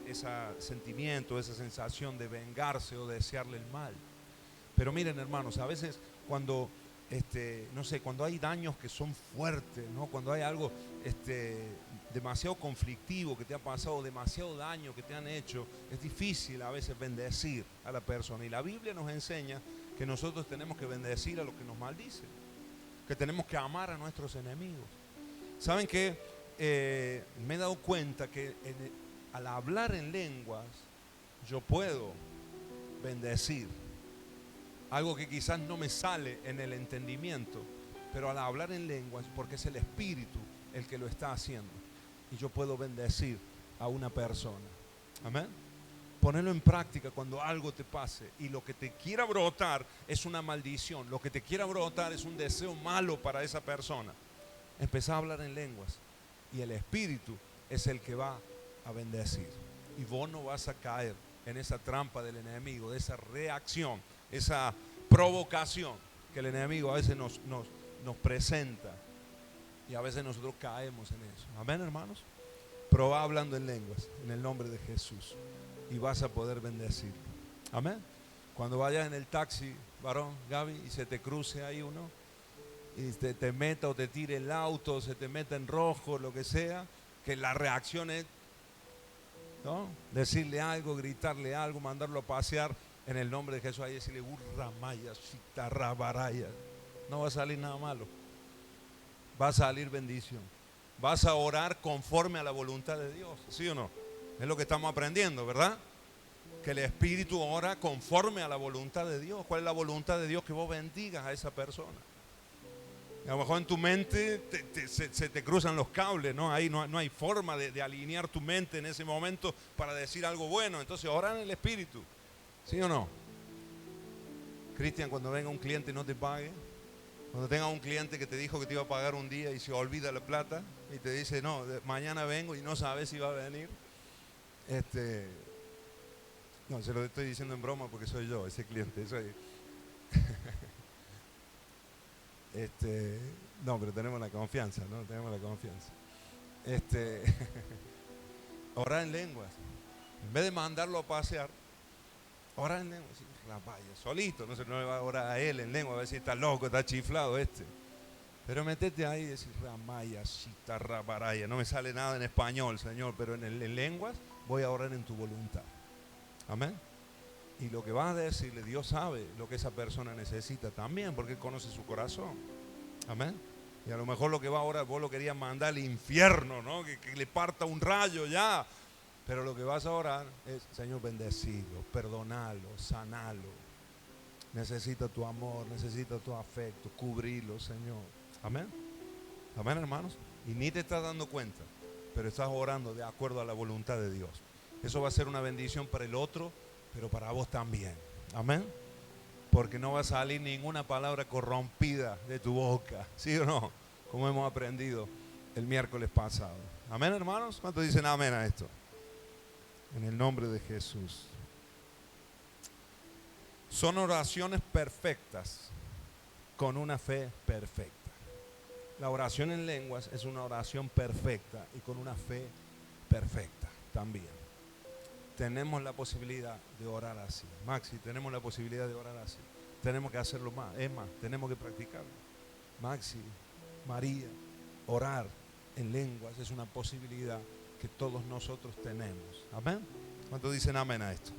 sentimiento, esa sensación de vengarse o desearle el mal. Pero miren, hermanos, a veces cuando, no sé, cuando hay daños que son fuertes, ¿no? Cuando hay algo demasiado conflictivo que te ha pasado, demasiado daño que te han hecho, es difícil a veces bendecir a la persona. Y la Biblia nos enseña que nosotros tenemos que bendecir a los que nos maldicen, que tenemos que amar a nuestros enemigos. ¿Saben qué? Me he dado cuenta que al hablar en lenguas, yo puedo bendecir. Algo que quizás no me sale en el entendimiento, pero al hablar en lenguas, porque es el Espíritu el que lo está haciendo, y yo puedo bendecir a una persona. Amén. Ponerlo en práctica cuando algo te pase y lo que te quiera brotar es una maldición, lo que te quiera brotar es un deseo malo para esa persona. Empezá a hablar en lenguas y el Espíritu es el que va a bendecir. Y vos no vas a caer en esa trampa del enemigo, de esa reacción, esa provocación que el enemigo a veces nos presenta, y a veces nosotros caemos en eso. Amén, hermanos. Probá hablando en lenguas en el nombre de Jesús y vas a poder bendecir. Amén. Cuando vayas en el taxi, varón, Gaby, y se te cruce ahí uno y te meta o te tire el auto, se te meta en rojo, lo que sea, que la reacción es, ¿no?, decirle algo, gritarle algo, mandarlo a pasear en el nombre de Jesús, ahí decirle urramaya, chitarrabaraya. No va a salir nada malo, va a salir bendición. Vas a orar conforme a la voluntad de Dios, ¿sí o no? Es lo que estamos aprendiendo, ¿verdad? Que el Espíritu ora conforme a la voluntad de Dios. ¿Cuál es la voluntad de Dios? Que vos bendigas a esa persona. A lo mejor en tu mente se te cruzan los cables, ¿no? Ahí no hay forma de alinear tu mente en ese momento para decir algo bueno. Entonces ora en el Espíritu, ¿sí o no? Cristian, cuando venga un cliente y no te pague, cuando tengas un cliente que te dijo que te iba a pagar un día y se olvida la plata y te dice, no, mañana vengo y no sabes si va a venir. No, se lo estoy diciendo en broma porque soy yo, ese cliente. No, pero tenemos la confianza, ¿no? Tenemos la confianza. Orar en lenguas. En vez de mandarlo a pasear, orar en lenguas. Vaya, solito, no le va a orar a él en lengua, a ver si está loco, está chiflado Pero metete ahí y decir ramaya, chita, rabaraya. No me sale nada en español, Señor, pero en lenguas voy a orar en tu voluntad. Amén. Y lo que vas a decirle, Dios sabe lo que esa persona necesita también, porque Él conoce su corazón. Amén. Y a lo mejor lo que va a orar, vos lo querías mandar al infierno, ¿no? Que le parta un rayo ya. Pero lo que vas a orar es, Señor, bendecido, perdonalo, sanalo. Necesita tu amor, necesita tu afecto, cubrirlo, Señor. Amén. Amén, hermanos. Y ni te estás dando cuenta, pero estás orando de acuerdo a la voluntad de Dios. Eso va a ser una bendición para el otro, pero para vos también. Amén. Porque no va a salir ninguna palabra corrompida de tu boca, ¿sí o no? Como hemos aprendido el miércoles pasado. Amén, hermanos. ¿Cuántos dicen amén a esto? En el nombre de Jesús. Son oraciones perfectas con una fe perfecta. La oración en lenguas es una oración perfecta y con una fe perfecta también. Tenemos la posibilidad de orar así. Maxi, tenemos la posibilidad de orar así. Tenemos que hacerlo más. Es más, tenemos que practicarlo. Maxi, María, orar en lenguas es una posibilidad que todos nosotros tenemos. Amén. ¿Cuántos dicen amén a esto?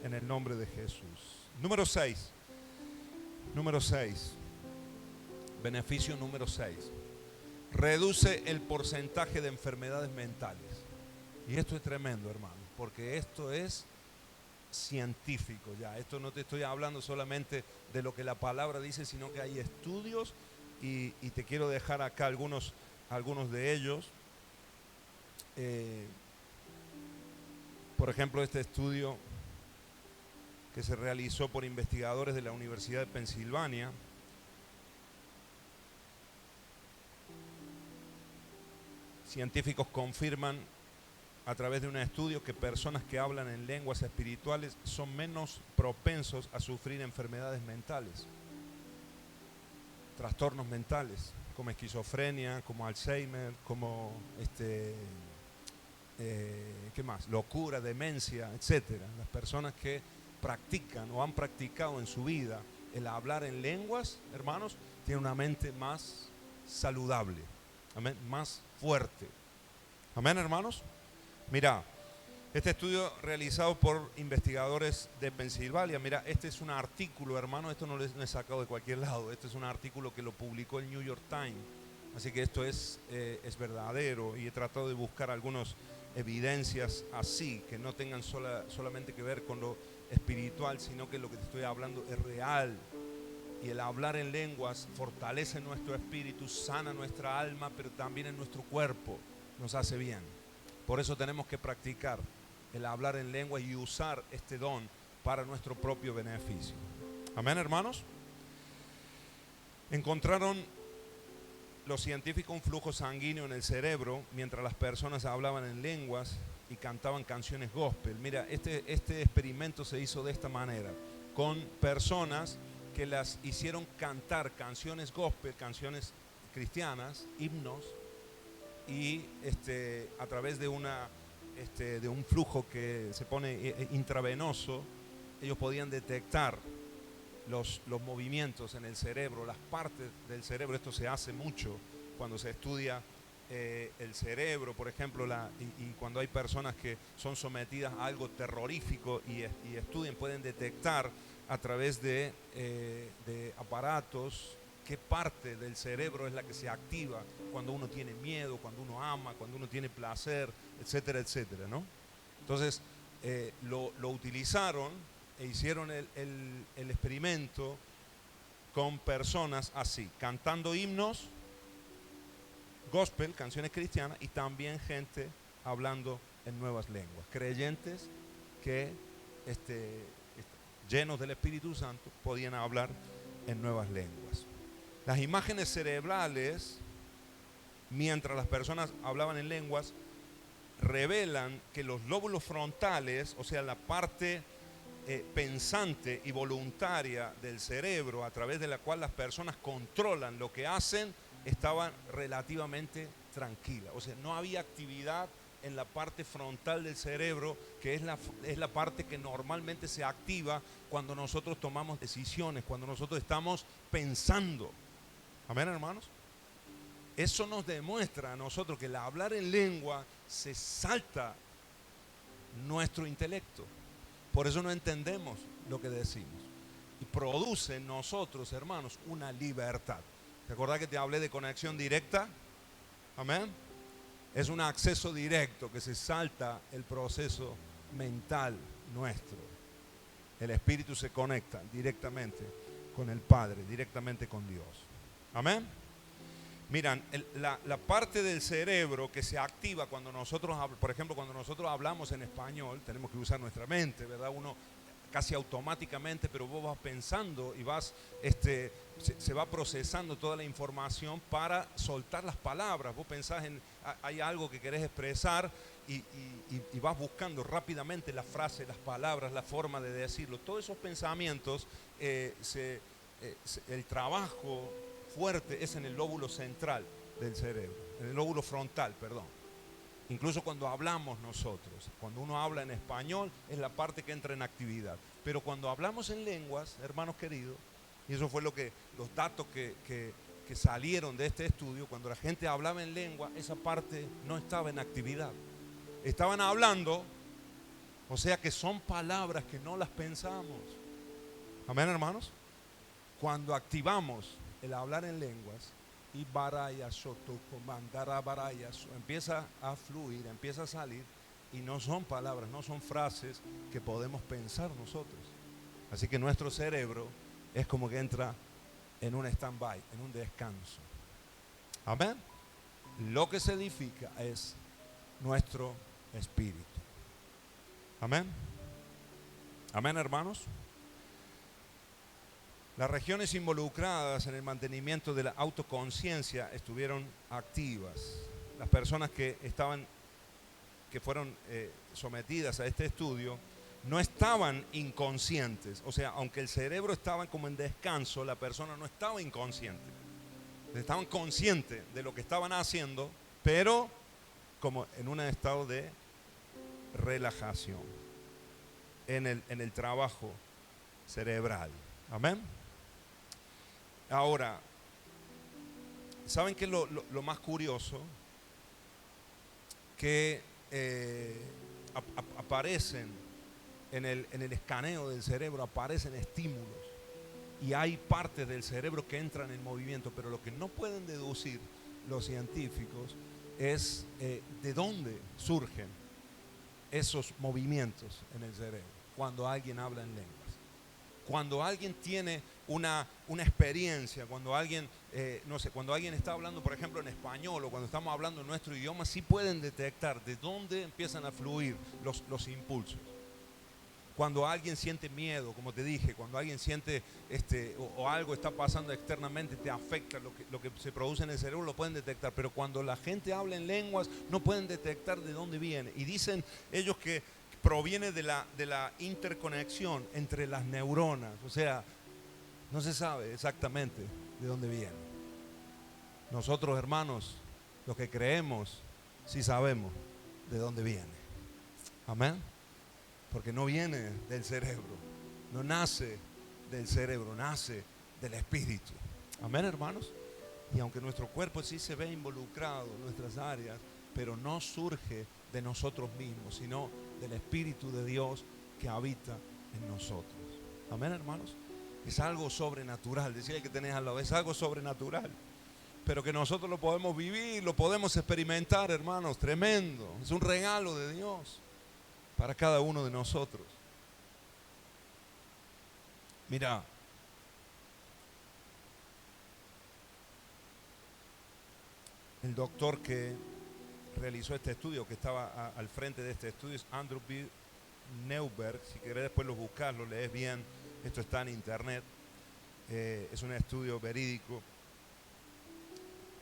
En el nombre de Jesús. Número 6. Número 6. Beneficio número 6. Reduce el porcentaje de enfermedades mentales. Y esto es tremendo, hermano, porque esto es científico ya. Esto no te estoy hablando solamente de lo que la palabra dice, sino que hay estudios y te quiero dejar acá algunos de ellos. Por ejemplo, este estudio que se realizó por investigadores de la Universidad de Pensilvania Científicos confirman a través de un estudio que personas que hablan en lenguas espirituales son menos propensos a sufrir enfermedades mentales, trastornos mentales, como esquizofrenia, como Alzheimer, como ¿qué más? Locura, demencia, etcétera. Las personas que practican o han practicado en su vida el hablar en lenguas, hermanos, tienen una mente más saludable, amén, más fuerte. Amén, hermanos. Mira, este estudio realizado por investigadores de Pensilvania, mira, este es un artículo, hermano, esto no lo he sacado de cualquier lado, este es un artículo que lo publicó el New York Times, así que esto es verdadero, y he tratado de buscar algunas evidencias así, que no tengan solamente que ver con lo espiritual, sino que lo que te estoy hablando es real. Y el hablar en lenguas fortalece nuestro espíritu, sana nuestra alma, pero también en nuestro cuerpo nos hace bien. Por eso tenemos que practicar el hablar en lenguas y usar este don para nuestro propio beneficio. Amén, hermanos. Encontraron los científicos un flujo sanguíneo en el cerebro mientras las personas hablaban en lenguas y cantaban canciones gospel. Mira, este experimento se hizo de esta manera, con personas que las hicieron cantar canciones gospel, canciones cristianas, himnos, y a través de un flujo que se pone intravenoso, ellos podían detectar los movimientos en el cerebro, las partes del cerebro. Esto se hace mucho cuando se estudia el cerebro, por ejemplo, y cuando hay personas que son sometidas a algo terrorífico y estudian, pueden detectar a través de aparatos qué parte del cerebro es la que se activa cuando uno tiene miedo, cuando uno ama, cuando uno tiene placer, etcétera, etcétera, ¿no? Entonces, lo utilizaron e hicieron el experimento con personas así, cantando himnos, gospel, canciones cristianas, y también gente hablando en nuevas lenguas, creyentes que llenos del Espíritu Santo podían hablar en nuevas lenguas. Las imágenes cerebrales, mientras las personas hablaban en lenguas, revelan que los lóbulos frontales, o sea, la parte pensante y voluntaria del cerebro, a través de la cual las personas controlan lo que hacen, estaban relativamente tranquilas. O sea, no había actividad en la parte frontal del cerebro, que es la parte que normalmente se activa cuando nosotros tomamos decisiones, cuando nosotros estamos pensando. Amén, hermanos. Eso nos demuestra a nosotros que el hablar en lengua se salta nuestro intelecto. Por eso no entendemos lo que decimos. Y produce en nosotros, hermanos, una libertad. ¿Te acordás que te hablé de conexión directa? Amén. Es un acceso directo que se salta el proceso mental nuestro. El espíritu se conecta directamente con el Padre, directamente con Dios. Amén. Miran, la parte del cerebro que se activa cuando nosotros, por ejemplo, cuando nosotros hablamos en español, tenemos que usar nuestra mente, ¿verdad? Uno casi automáticamente, pero vos vas pensando y se va procesando toda la información para soltar las palabras. Vos pensás hay algo que querés expresar y vas buscando rápidamente la frase, las palabras, la forma de decirlo. Todos esos pensamientos, el trabajo fuerte es en el lóbulo central del cerebro, en el lóbulo frontal, perdón. Incluso cuando hablamos nosotros, cuando uno habla en español, es la parte que entra en actividad. Pero cuando hablamos en lenguas, hermanos queridos, y eso fue los datos que salieron de este estudio, cuando la gente hablaba en lengua, esa parte no estaba en actividad. Estaban hablando, o sea que son palabras que no las pensamos. Amén, hermanos. Cuando activamos el hablar en lenguas, y empieza a fluir, empieza a salir, y no son palabras, no son frases que podemos pensar nosotros. Así que nuestro cerebro es como que entra en un stand-by, en un descanso. Amén. Lo que se edifica es nuestro espíritu. Amén. Amén, hermanos. Las regiones involucradas en el mantenimiento de la autoconciencia estuvieron activas. las personas que fueron sometidas a este estudio, no estaban inconscientes. O sea, aunque el cerebro estaba como en descanso, la persona no estaba inconsciente. Estaban conscientes de lo que estaban haciendo, pero como en un estado de relajación en el trabajo cerebral. Amén. Ahora, ¿saben qué es lo más curioso? Que aparecen en el escaneo del cerebro, aparecen estímulos y hay partes del cerebro que entran en movimiento, pero lo que no pueden deducir los científicos es de dónde surgen esos movimientos en el cerebro cuando alguien habla en lenguas. Cuando alguien tiene una experiencia, cuando alguien, no sé, cuando alguien está hablando, por ejemplo, en español o cuando estamos hablando en nuestro idioma, sí pueden detectar de dónde empiezan a fluir los impulsos. Cuando alguien siente miedo, como te dije, cuando alguien siente o algo está pasando externamente, te afecta, lo que se produce en el cerebro lo pueden detectar, pero cuando la gente habla en lenguas no pueden detectar de dónde viene. Y dicen ellos que proviene de la interconexión entre las neuronas, o sea, no se sabe exactamente de dónde viene. Nosotros, hermanos, los que creemos, sí sabemos de dónde viene. Amén. Porque no viene del cerebro, no nace del cerebro, nace del espíritu. Amén, hermanos. Y aunque nuestro cuerpo sí se ve involucrado en nuestras áreas, pero no surge de nosotros mismos, sino del Espíritu de Dios que habita en nosotros. Amén, hermanos. Es algo sobrenatural. Decía el que tenés al lado, es algo sobrenatural. Pero que nosotros lo podemos vivir, lo podemos experimentar, hermanos. Tremendo. Es un regalo de Dios para cada uno de nosotros. Mira, el doctor que realizó este estudio, que estaba al frente de este estudio, es Andrew B. Neuberg. Si querés después lo buscas, lo lees bien, esto está en internet. Es un estudio verídico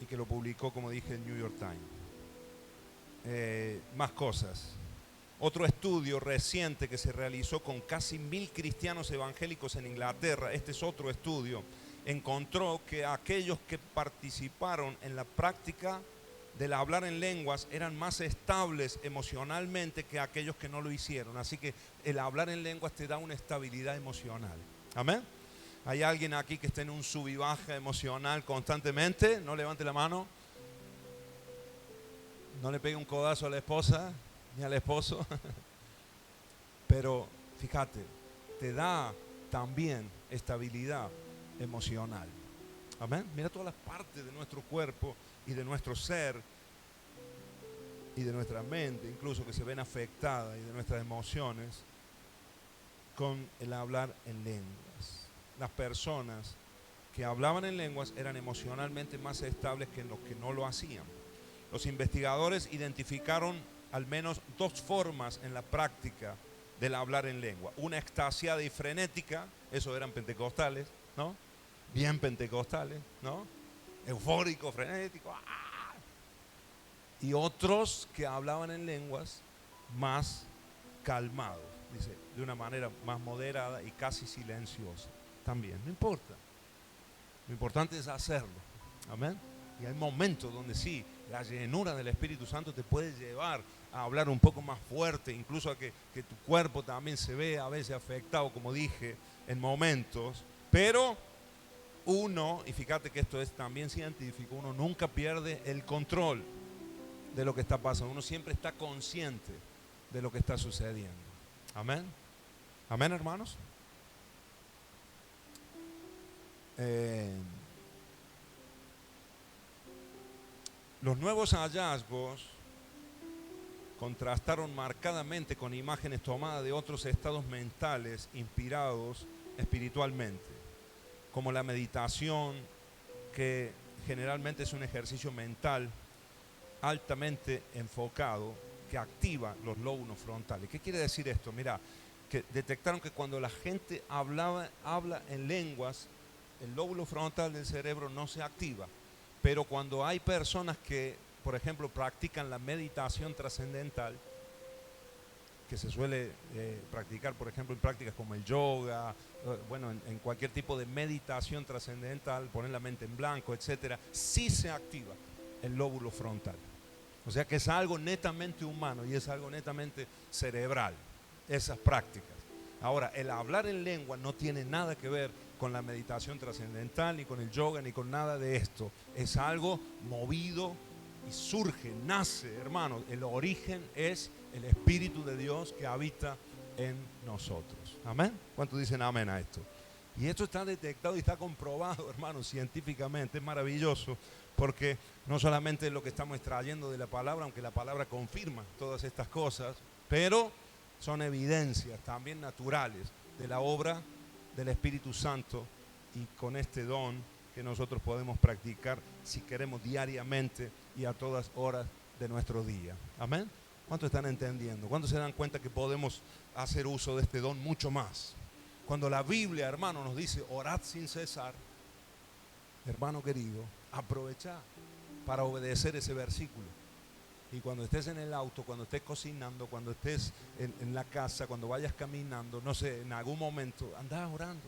y que lo publicó, como dije, el New York Times. Más cosas. Otro estudio reciente que se realizó con casi 1000 cristianos evangélicos en Inglaterra, este es otro estudio, encontró que aquellos que participaron en la práctica del hablar en lenguas eran más estables emocionalmente que aquellos que no lo hicieron. Así que el hablar en lenguas te da una estabilidad emocional. Amén. ¿Hay alguien aquí que esté en un sub y baja emocional constantemente? No levante la mano. No le pegue un codazo a la esposa ni al esposo. Pero fíjate, te da también estabilidad emocional. Amén. Mira todas las partes de nuestro cuerpo y de nuestro ser y de nuestra mente, incluso, que se ven afectadas, y de nuestras emociones con el hablar en lenguas. Las personas que hablaban en lenguas eran emocionalmente más estables que los que no lo hacían. Los investigadores identificaron al menos dos formas en la práctica del hablar en lengua. Una extasiada y frenética, esos eran pentecostales, ¿no? Bien pentecostales, ¿no? Eufórico, frenético. ¡Ah! Y otros que hablaban en lenguas más calmados, dice, de una manera más moderada y casi silenciosa. También, no importa. Lo importante es hacerlo. Amén. Y hay momentos donde sí, la llenura del Espíritu Santo te puede llevar a hablar un poco más fuerte, incluso a que tu cuerpo también se vea a veces afectado, como dije, en momentos. Pero uno, y fíjate que esto es también científico, uno nunca pierde el control de lo que está pasando. Uno siempre está consciente de lo que está sucediendo. Amén. Amén, hermanos. Los nuevos hallazgos contrastaron marcadamente con imágenes tomadas de otros estados mentales inspirados espiritualmente, como la meditación, que generalmente es un ejercicio mental altamente enfocado que activa los lóbulos frontales. ¿Qué quiere decir esto? Mira, que detectaron que cuando la gente habla en lenguas, el lóbulo frontal del cerebro no se activa. Pero cuando hay personas que por ejemplo, practican la meditación trascendental, que se suele practicar, por ejemplo, en prácticas como el yoga, bueno, en cualquier tipo de meditación trascendental, poner la mente en blanco, etcétera, sí se activa el lóbulo frontal. O sea que es algo netamente humano y es algo netamente cerebral, esas prácticas. Ahora, el hablar en lengua no tiene nada que ver con la meditación trascendental, ni con el yoga, ni con nada de esto. Es algo movido y surge, nace, hermanos. El origen es el Espíritu de Dios que habita en nosotros. ¿Amén? ¿Cuántos dicen amén a esto? Y esto está detectado y está comprobado, hermanos, científicamente. Es maravilloso porque no solamente es lo que estamos extrayendo de la palabra, aunque la palabra confirma todas estas cosas, pero son evidencias también naturales de la obra del Espíritu Santo y con este don que nosotros podemos practicar si queremos diariamente y a todas horas de nuestro día. ¿Amén? ¿Cuántos están entendiendo? ¿Cuántos se dan cuenta que podemos hacer uso de este don mucho más? Cuando la Biblia, hermano, nos dice orad sin cesar, hermano querido, aprovecha para obedecer ese versículo. Y cuando estés en el auto, cuando estés cocinando, cuando estés en la casa, cuando vayas caminando, no sé, en algún momento, anda orando.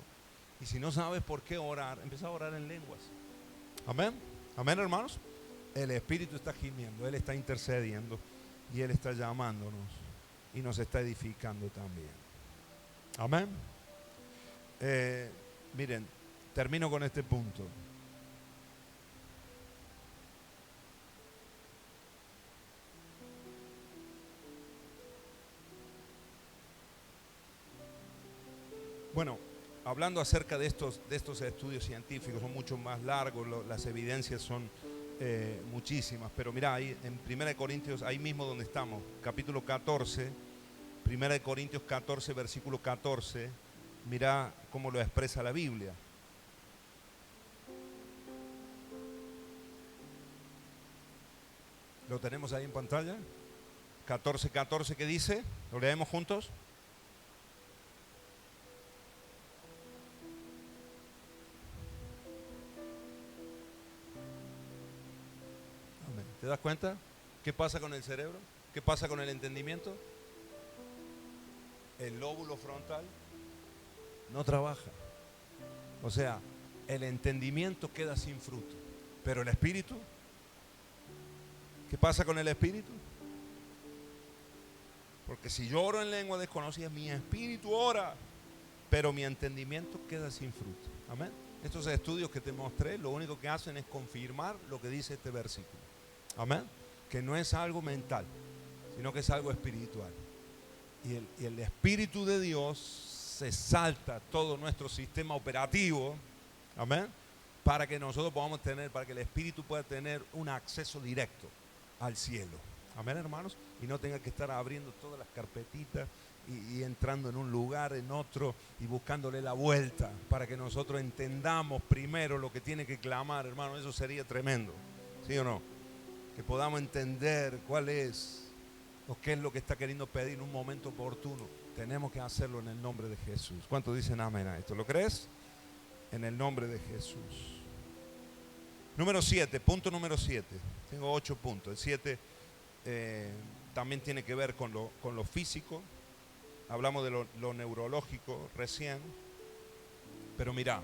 Y si no sabes por qué orar, empieza a orar en lenguas. Amén. Amén, hermanos. El Espíritu está gimiendo, Él está intercediendo y Él está llamándonos y nos está edificando también. Amén. Miren, termino con este punto. Bueno, hablando acerca de estos estudios científicos, son mucho más largos, las evidencias son muchísimas, pero mira, ahí en 1 Corintios, ahí mismo donde estamos, capítulo 14, 1 Corintios 14, versículo 14, mira cómo lo expresa la Biblia. ¿Lo tenemos ahí en pantalla? 14, 14, ¿qué dice? ¿Lo leemos juntos? ¿Te das cuenta? ¿Qué pasa con el cerebro? ¿Qué pasa con el entendimiento? El lóbulo frontal no trabaja. O sea, el entendimiento queda sin fruto. Pero el espíritu, ¿qué pasa con el espíritu? Porque si yo oro en lengua desconocida, mi espíritu ora, pero mi entendimiento queda sin fruto. Amén. Estos estudios que te mostré, lo único que hacen es confirmar lo que dice este versículo. Amén. Que no es algo mental, sino que es algo espiritual. Y el Espíritu de Dios se salta todo nuestro sistema operativo, amén, para que nosotros podamos tener, para que el Espíritu pueda tener un acceso directo al cielo. Amén, hermanos. Y no tenga que estar abriendo todas las carpetitas y entrando en un lugar, en otro, y buscándole la vuelta, para que nosotros entendamos primero lo que tiene que clamar, hermano. Eso sería tremendo, ¿sí o no? Que podamos entender cuál es o qué es lo que está queriendo pedir en un momento oportuno. Tenemos que hacerlo en el nombre de Jesús. ¿Cuántos dicen amén a esto? ¿Lo crees? En el nombre de Jesús. Número 7, punto número 7. Tengo 8 puntos. El 7 también tiene que ver con lo físico. Hablamos de lo neurológico recién. Pero mira,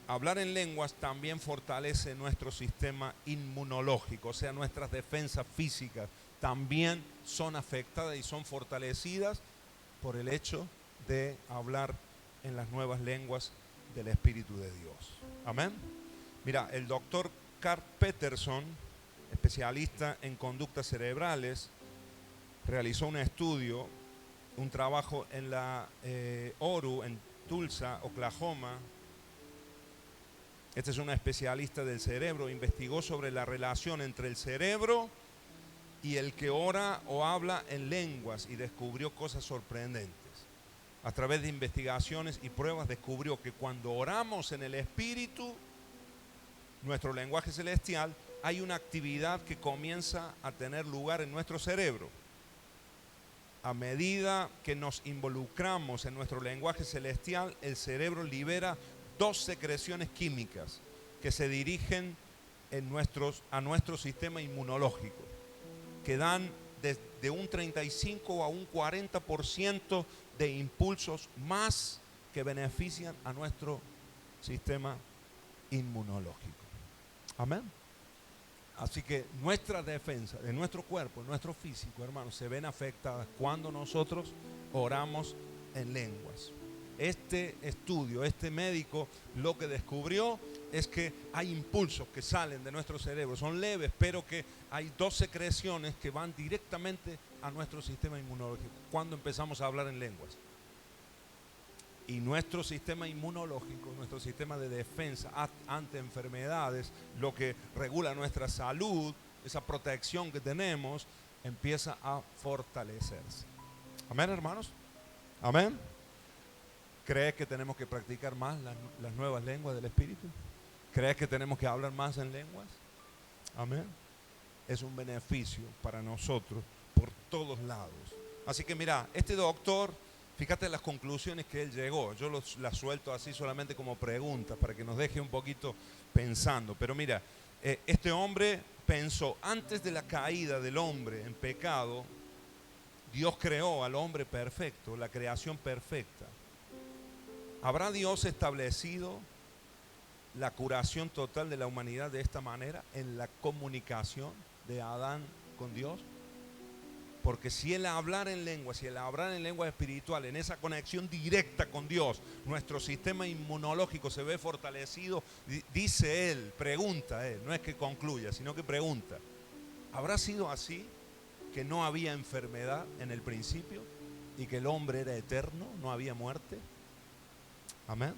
hablar en lenguas también fortalece nuestro sistema inmunológico, o sea, nuestras defensas físicas también son afectadas y son fortalecidas por el hecho de hablar en las nuevas lenguas del Espíritu de Dios. Amén. Mira, el doctor Carl Peterson, especialista en conductas cerebrales, realizó un estudio, un trabajo en la ORU, en Tulsa, Oklahoma. Este es un especialista del cerebro, investigó sobre la relación entre el cerebro y el que ora o habla en lenguas y descubrió cosas sorprendentes. A través de investigaciones y pruebas descubrió que cuando oramos en el Espíritu, nuestro lenguaje celestial, hay una actividad que comienza a tener lugar en nuestro cerebro. A medida que nos involucramos en nuestro lenguaje celestial, el cerebro libera 2 secreciones químicas que se dirigen a nuestro sistema inmunológico, que dan de un 35 a un 40% de impulsos más que benefician a nuestro sistema inmunológico. Amén. Así que nuestra defensa de nuestro cuerpo, nuestro físico, hermanos, se ven afectadas cuando nosotros oramos en lenguas. Este estudio, este médico, lo que descubrió es que hay impulsos que salen de nuestro cerebro, son leves, pero que hay 2 secreciones que van directamente a nuestro sistema inmunológico cuando empezamos a hablar en lenguas. Y nuestro sistema inmunológico, nuestro sistema de defensa ante enfermedades, lo que regula nuestra salud, esa protección que tenemos, empieza a fortalecerse. Amén, hermanos. Amén. ¿Crees que tenemos que practicar más las nuevas lenguas del Espíritu? ¿Crees que tenemos que hablar más en lenguas? Amén. Es un beneficio para nosotros por todos lados. Así que mira, este doctor, fíjate las conclusiones que él llegó. Yo las suelto así solamente como preguntas para que nos deje un poquito pensando. Pero mira, este hombre pensó, antes de la caída del hombre en pecado, Dios creó al hombre perfecto, la creación perfecta. ¿Habrá Dios establecido la curación total de la humanidad de esta manera en la comunicación de Adán con Dios? Porque si él hablara en lengua, si él hablara en lengua espiritual, en esa conexión directa con Dios, nuestro sistema inmunológico se ve fortalecido. Dice él, pregunta él, no es que concluya, sino que pregunta, ¿habrá sido así que no había enfermedad en el principio y que el hombre era eterno, no había muerte? Amén.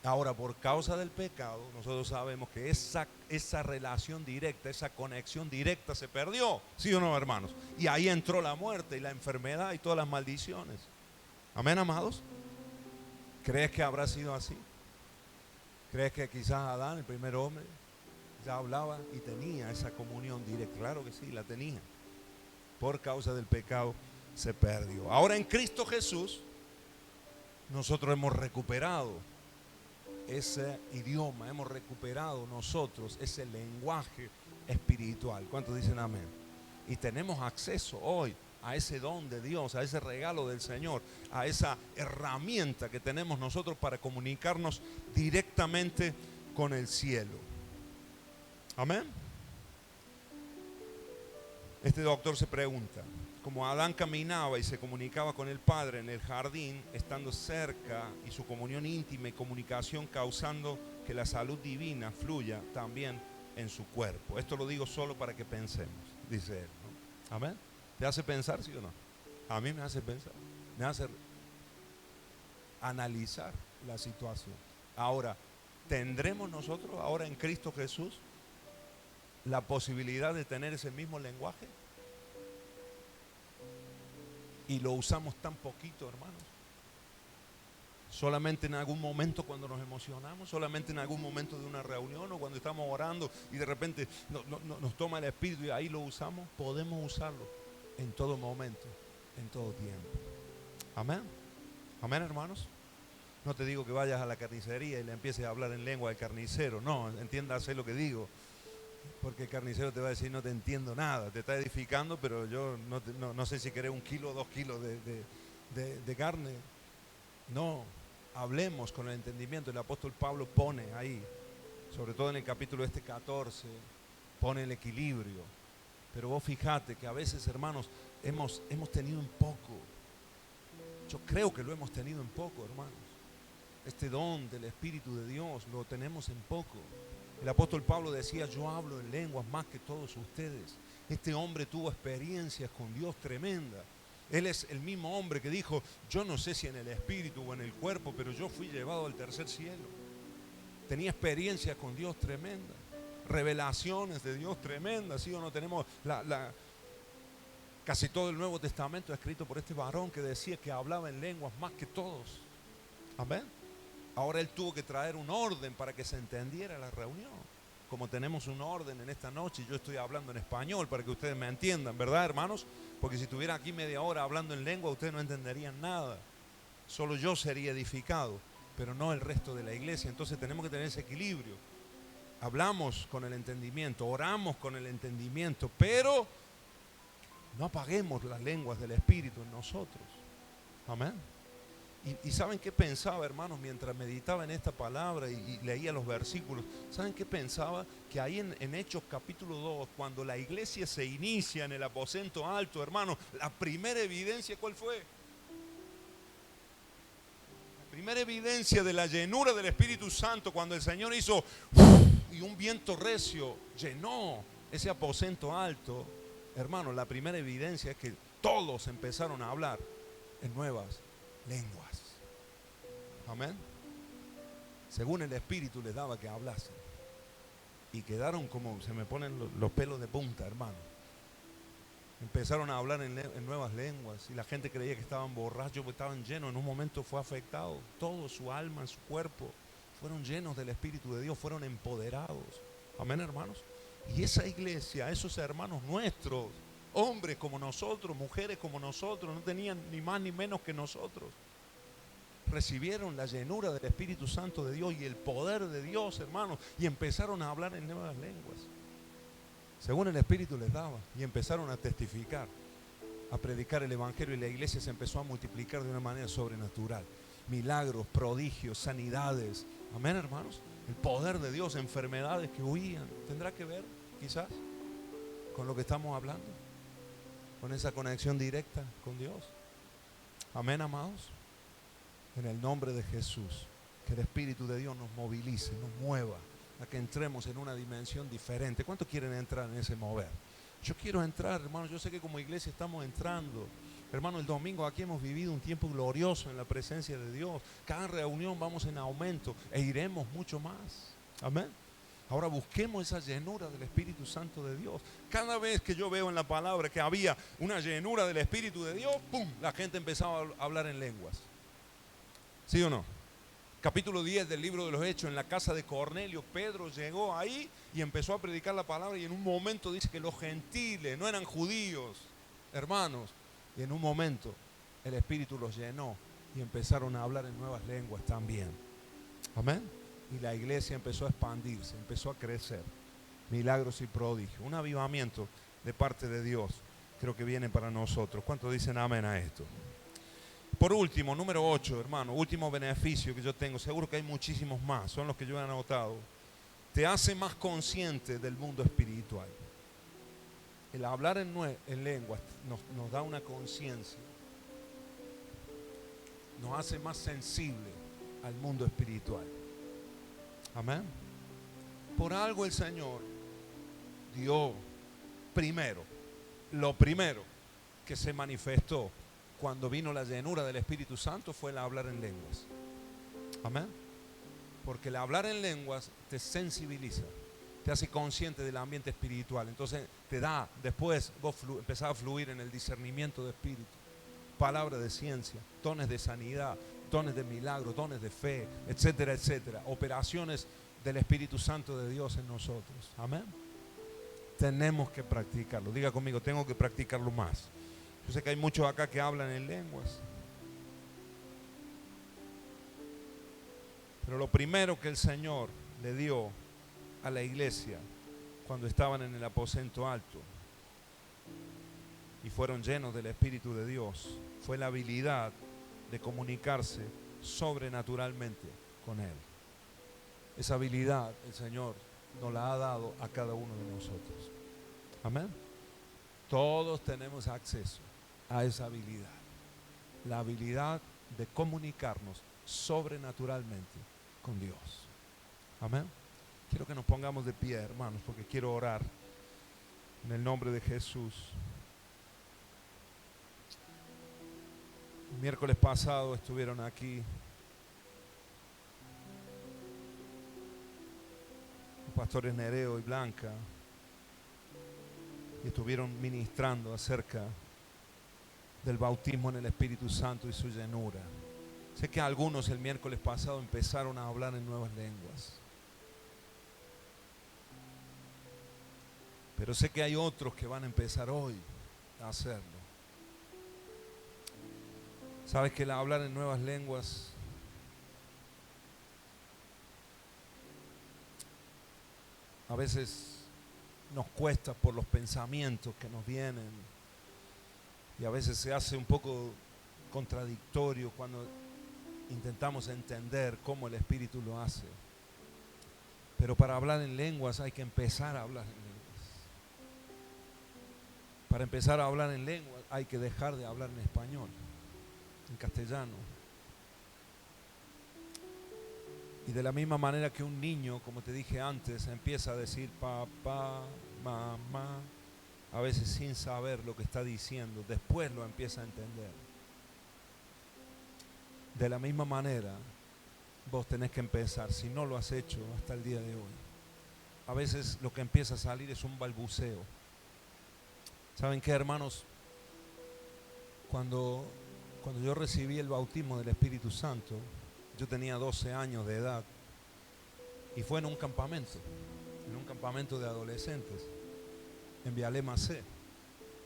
Ahora, por causa del pecado, nosotros sabemos que esa relación directa, esa conexión directa se perdió, ¿sí o no, hermanos? Y ahí entró la muerte y la enfermedad y todas las maldiciones. Amén, amados. ¿Crees que habrá sido así? ¿Crees que quizás Adán, el primer hombre, ya hablaba y tenía esa comunión directa? Claro que sí, la tenía. Por causa del pecado se perdió. Ahora en Cristo Jesús, nosotros hemos recuperado ese idioma, hemos recuperado nosotros ese lenguaje espiritual. ¿Cuántos dicen amén? Y tenemos acceso hoy a ese don de Dios, a ese regalo del Señor, a esa herramienta que tenemos nosotros para comunicarnos directamente con el cielo. Amén. Este doctor se pregunta, como Adán caminaba y se comunicaba con el Padre en el jardín, estando cerca, y su comunión íntima y comunicación causando que la salud divina fluya también en su cuerpo. Esto lo digo solo para que pensemos, dice él, ¿no? Amén. ¿Te hace pensar, sí o no? A mí me hace pensar, me hace analizar la situación. Ahora, ¿tendremos nosotros ahora en Cristo Jesús la posibilidad de tener ese mismo lenguaje? Y lo usamos tan poquito, hermanos. Solamente en algún momento cuando nos emocionamos, solamente en algún momento de una reunión o cuando estamos orando y de repente nos toma el Espíritu y ahí lo usamos. Podemos usarlo en todo momento, en todo tiempo. Amén. Amén, hermanos. No te digo que vayas a la carnicería y le empieces a hablar en lengua del carnicero. No, entiéndase lo que digo. Porque el carnicero te va a decir, no te entiendo nada, te está edificando, pero yo no sé si querés 1 kilo o 2 kilos de carne. No, hablemos con el entendimiento. El apóstol Pablo pone ahí, sobre todo en el capítulo 14, pone el equilibrio. Pero vos fijate que a veces, hermanos, hemos tenido en poco. Yo creo que lo hemos tenido en poco, hermanos. Este don del Espíritu de Dios lo tenemos en poco. El apóstol Pablo decía, yo hablo en lenguas más que todos ustedes. Este hombre tuvo experiencias con Dios tremendas. Él es el mismo hombre que dijo, yo no sé si en el espíritu o en el cuerpo, pero yo fui llevado al tercer cielo. Tenía experiencias con Dios tremendas, revelaciones de Dios tremendas. ¿Sí o no? Tenemos casi todo el Nuevo Testamento escrito por este varón que decía que hablaba en lenguas más que todos. Amén. Ahora él tuvo que traer un orden para que se entendiera la reunión. Como tenemos un orden en esta noche, yo estoy hablando en español para que ustedes me entiendan, ¿verdad, hermanos? Porque si estuviera aquí media hora hablando en lengua, ustedes no entenderían nada. Solo yo sería edificado, pero no el resto de la iglesia. Entonces tenemos que tener ese equilibrio. hablamos con el entendimiento, oramos con el entendimiento, pero no apaguemos las lenguas del Espíritu en nosotros. Amén. Y ¿saben qué pensaba, hermanos, mientras meditaba en esta palabra y leía los versículos? ¿Saben qué pensaba? Que ahí en Hechos capítulo 2, cuando la iglesia se inicia en el aposento alto, hermanos, la primera evidencia, ¿cuál fue? La primera evidencia de la llenura del Espíritu Santo, cuando el Señor hizo y un viento recio llenó ese aposento alto, hermanos, la primera evidencia es que todos empezaron a hablar en nuevas lenguas. Amén. Según el Espíritu les daba que hablasen. Y quedaron como, se me ponen los pelos de punta, hermano. Empezaron a hablar en nuevas lenguas. Y la gente creía que estaban borrachos, porque estaban llenos. En un momento fue afectado. Todo su alma, su cuerpo, fueron llenos del Espíritu de Dios. Fueron empoderados. Amén, hermanos. Y esa iglesia, esos hermanos nuestros, hombres como nosotros, mujeres como nosotros, no tenían ni más ni menos que nosotros, recibieron la llenura del Espíritu Santo de Dios y el poder de Dios, hermanos, y empezaron a hablar en nuevas lenguas, según el Espíritu les daba, y empezaron a testificar, a predicar el Evangelio, y la iglesia se empezó a multiplicar de una manera sobrenatural. Milagros, prodigios, sanidades. Amén, hermanos. El poder de Dios, enfermedades que huían. ¿Tendrá que ver, quizás, con lo que estamos hablando? Con esa conexión directa con Dios. Amén, amados. En el nombre de Jesús, que el Espíritu de Dios nos movilice, nos mueva, a que entremos en una dimensión diferente. ¿Cuántos quieren entrar en ese mover? Yo quiero entrar, hermano. Yo sé que como iglesia estamos entrando. Hermano, el domingo aquí hemos vivido un tiempo glorioso en la presencia de Dios. Cada reunión vamos en aumento e iremos mucho más. Amén. Ahora busquemos esa llenura del Espíritu Santo de Dios. Cada vez que yo veo en la palabra que había una llenura del Espíritu de Dios, ¡pum!, la gente empezaba a hablar en lenguas. ¿Sí o no? Capítulo 10 del libro de los Hechos, en la casa de Cornelio, Pedro llegó ahí y empezó a predicar la palabra, y en un momento dice que los gentiles no eran judíos, hermanos, y en un momento el Espíritu los llenó y empezaron a hablar en nuevas lenguas también. Amén. Y la iglesia empezó a expandirse, empezó a crecer. Milagros y prodigios. Un avivamiento de parte de Dios creo que viene para nosotros. ¿Cuántos dicen amén a esto? Por último, número 8, hermano, último beneficio que yo tengo, seguro que hay muchísimos más, son los que yo he anotado. Te hace más consciente del mundo espiritual. El hablar en lenguas nos da una conciencia, nos hace más sensible al mundo espiritual. Amén. Por algo el Señor dio lo primero que se manifestó cuando vino la llenura del Espíritu Santo fue el hablar en lenguas. Amén. Porque el hablar en lenguas te sensibiliza, te hace consciente del ambiente espiritual. Entonces te da, después vos empezás a fluir en el discernimiento de espíritu, palabra de ciencia, dones de sanidad, dones de milagro, dones de fe, etcétera, etcétera. Operaciones del Espíritu Santo de Dios en nosotros. Amén. Tenemos que practicarlo. Diga conmigo, tengo que practicarlo más. Yo sé que hay muchos acá que hablan en lenguas. Pero lo primero que el Señor le dio a la iglesia cuando estaban en el aposento alto y fueron llenos del Espíritu de Dios fue la habilidad de comunicarse sobrenaturalmente con Él. Esa habilidad el Señor nos la ha dado a cada uno de nosotros. Amén. Todos tenemos acceso a esa habilidad. La habilidad de comunicarnos sobrenaturalmente con Dios. Amén. Quiero que nos pongamos de pie, hermanos, porque quiero orar en el nombre de Jesús. El miércoles pasado estuvieron aquí los pastores Nereo y Blanca y estuvieron ministrando acerca del bautismo en el Espíritu Santo y su llenura. Sé que algunos el miércoles pasado empezaron a hablar en nuevas lenguas, pero sé que hay otros que van a empezar hoy a hacerlo. ¿Sabes que el hablar en nuevas lenguas A veces nos cuesta por los pensamientos que nos vienen y a veces se hace un poco contradictorio cuando intentamos entender cómo el Espíritu lo hace. Pero para hablar en lenguas hay que empezar a hablar en lenguas. Para empezar a hablar en lenguas hay que dejar de hablar en español, en castellano. Y de la misma manera que un niño, como te dije antes, empieza a decir papá, mamá, a veces sin saber lo que está diciendo, después lo empieza a entender. De la misma manera, vos tenés que empezar, si no lo has hecho hasta el día de hoy. A veces lo que empieza a salir es un balbuceo. ¿Saben qué, hermanos? Cuando yo recibí el bautismo del Espíritu Santo, yo tenía 12 años de edad y fue en un campamento de adolescentes en Vialema C.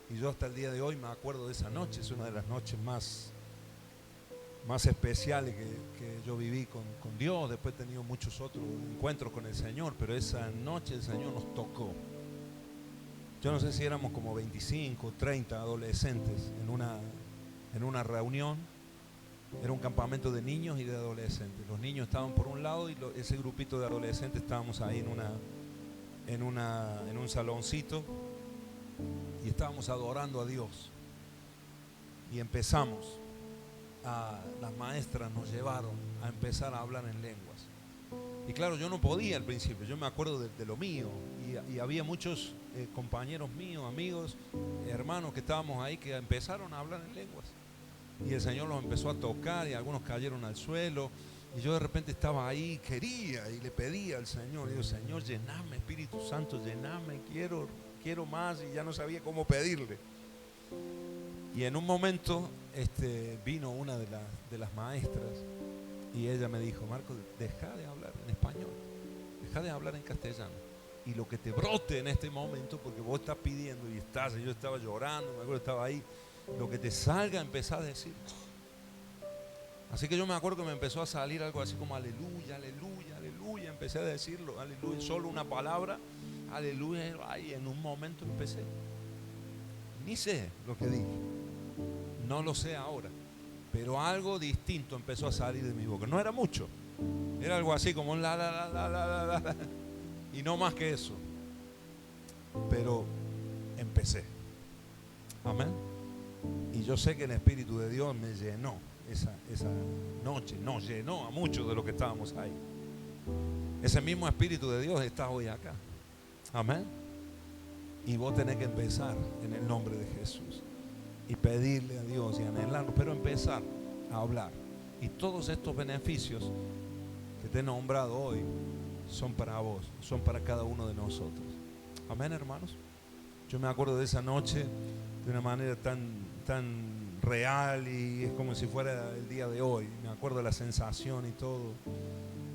Y yo hasta el día de hoy me acuerdo de esa noche, es una de las noches más especiales que yo viví con Dios. Después he tenido muchos otros encuentros con el Señor, pero esa noche el Señor nos tocó. Yo no sé si éramos como 25, 30 adolescentes en una reunión. Era un campamento de niños y de adolescentes. Los niños estaban por un lado y ese grupito de adolescentes estábamos ahí en un saloncito y estábamos adorando a Dios. Y empezamos, las maestras nos llevaron a empezar a hablar en lenguas. Y claro, yo no podía al principio, yo me acuerdo de lo mío. Y había muchos compañeros míos, amigos, hermanos que estábamos ahí que empezaron a hablar en lenguas. Y el Señor los empezó a tocar y algunos cayeron al suelo. Y yo de repente estaba ahí, quería y le pedía al Señor. Y digo, Señor, llename, Espíritu Santo, llename, quiero más. Y ya no sabía cómo pedirle. Y en un momento vino una de las maestras y ella me dijo, Marco, deja de hablar en español, deja de hablar en castellano. Y lo que te brote en este momento, porque vos estás pidiendo y yo estaba llorando, me acuerdo, estaba ahí. Lo que te salga, empezá a decir. Así que yo me acuerdo que me empezó a salir algo así como aleluya, aleluya, aleluya. Empecé a decirlo, aleluya, solo una palabra, aleluya. Y en un momento empecé. Ni sé lo que dije, no lo sé ahora, pero algo distinto empezó a salir de mi boca. No era mucho, era algo así como la, la, la, la, la, la, la, y no más que eso. Pero empecé. Amén. Y yo sé que el Espíritu de Dios me llenó esa noche, nos llenó a muchos de los que estábamos ahí. Ese mismo Espíritu de Dios está hoy acá. Amén. Y vos tenés que empezar en el nombre de Jesús y pedirle a Dios y anhelarlo, pero empezar a hablar. Y todos estos beneficios que te he nombrado hoy son para vos, son para cada uno de nosotros. Amén, hermanos. Yo me acuerdo de esa noche de una manera tan real y es como si fuera el día de hoy. Me acuerdo de la sensación y todo.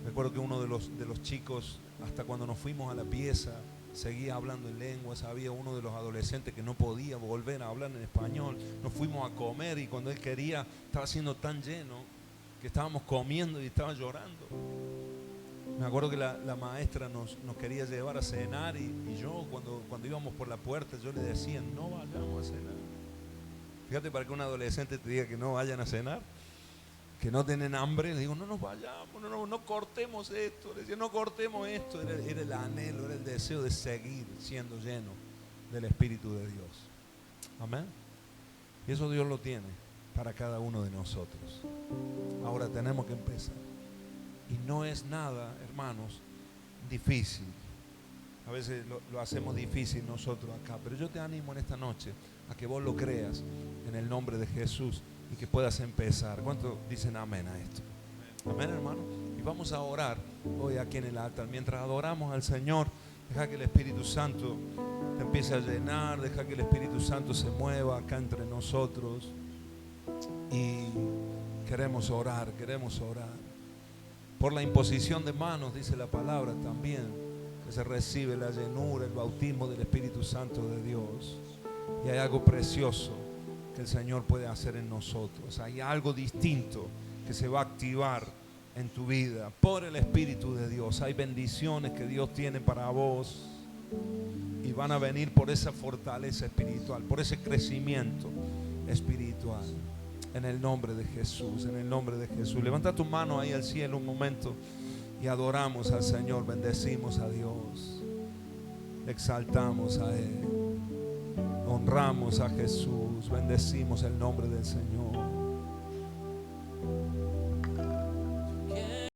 Me acuerdo que uno de los chicos, hasta cuando nos fuimos a la pieza, seguía hablando en lenguas. Había uno de los adolescentes que no podía volver a hablar en español. Nos fuimos a comer y cuando él quería, estaba siendo tan lleno que estábamos comiendo y estaba llorando. Me acuerdo que la maestra nos quería llevar a cenar y yo cuando íbamos por la puerta yo le decía, no vayamos a cenar. Fíjate, para que un adolescente te diga que no vayan a cenar, que no tienen hambre, le digo, no nos vayamos, no cortemos esto. Le decía, no cortemos esto. Era el anhelo, era el deseo de seguir siendo lleno del Espíritu de Dios. Amén. Y eso Dios lo tiene para cada uno de nosotros. Ahora tenemos que empezar. Y no es nada, hermanos, difícil. A veces lo hacemos difícil nosotros acá, pero yo te animo en esta noche a que vos lo creas en el nombre de Jesús y que puedas empezar. ¿Cuántos dicen amén a esto? Amén, hermano. Y vamos a orar hoy aquí en el altar. Mientras adoramos al Señor, deja que el Espíritu Santo te empiece a llenar, deja que el Espíritu Santo se mueva acá entre nosotros. Y queremos orar. Por la imposición de manos, dice la palabra también, que se recibe la llenura, el bautismo del Espíritu Santo de Dios. Y hay algo precioso que el Señor puede hacer en nosotros. Hay algo distinto que se va a activar en tu vida por el Espíritu de Dios. Hay bendiciones que Dios tiene para vos y van a venir por esa fortaleza espiritual, por ese crecimiento espiritual. En el nombre de Jesús, en el nombre de Jesús. Levanta tu mano ahí al cielo un momento y adoramos al Señor, bendecimos a Dios, exaltamos a Él, honramos a Jesús, bendecimos el nombre del Señor.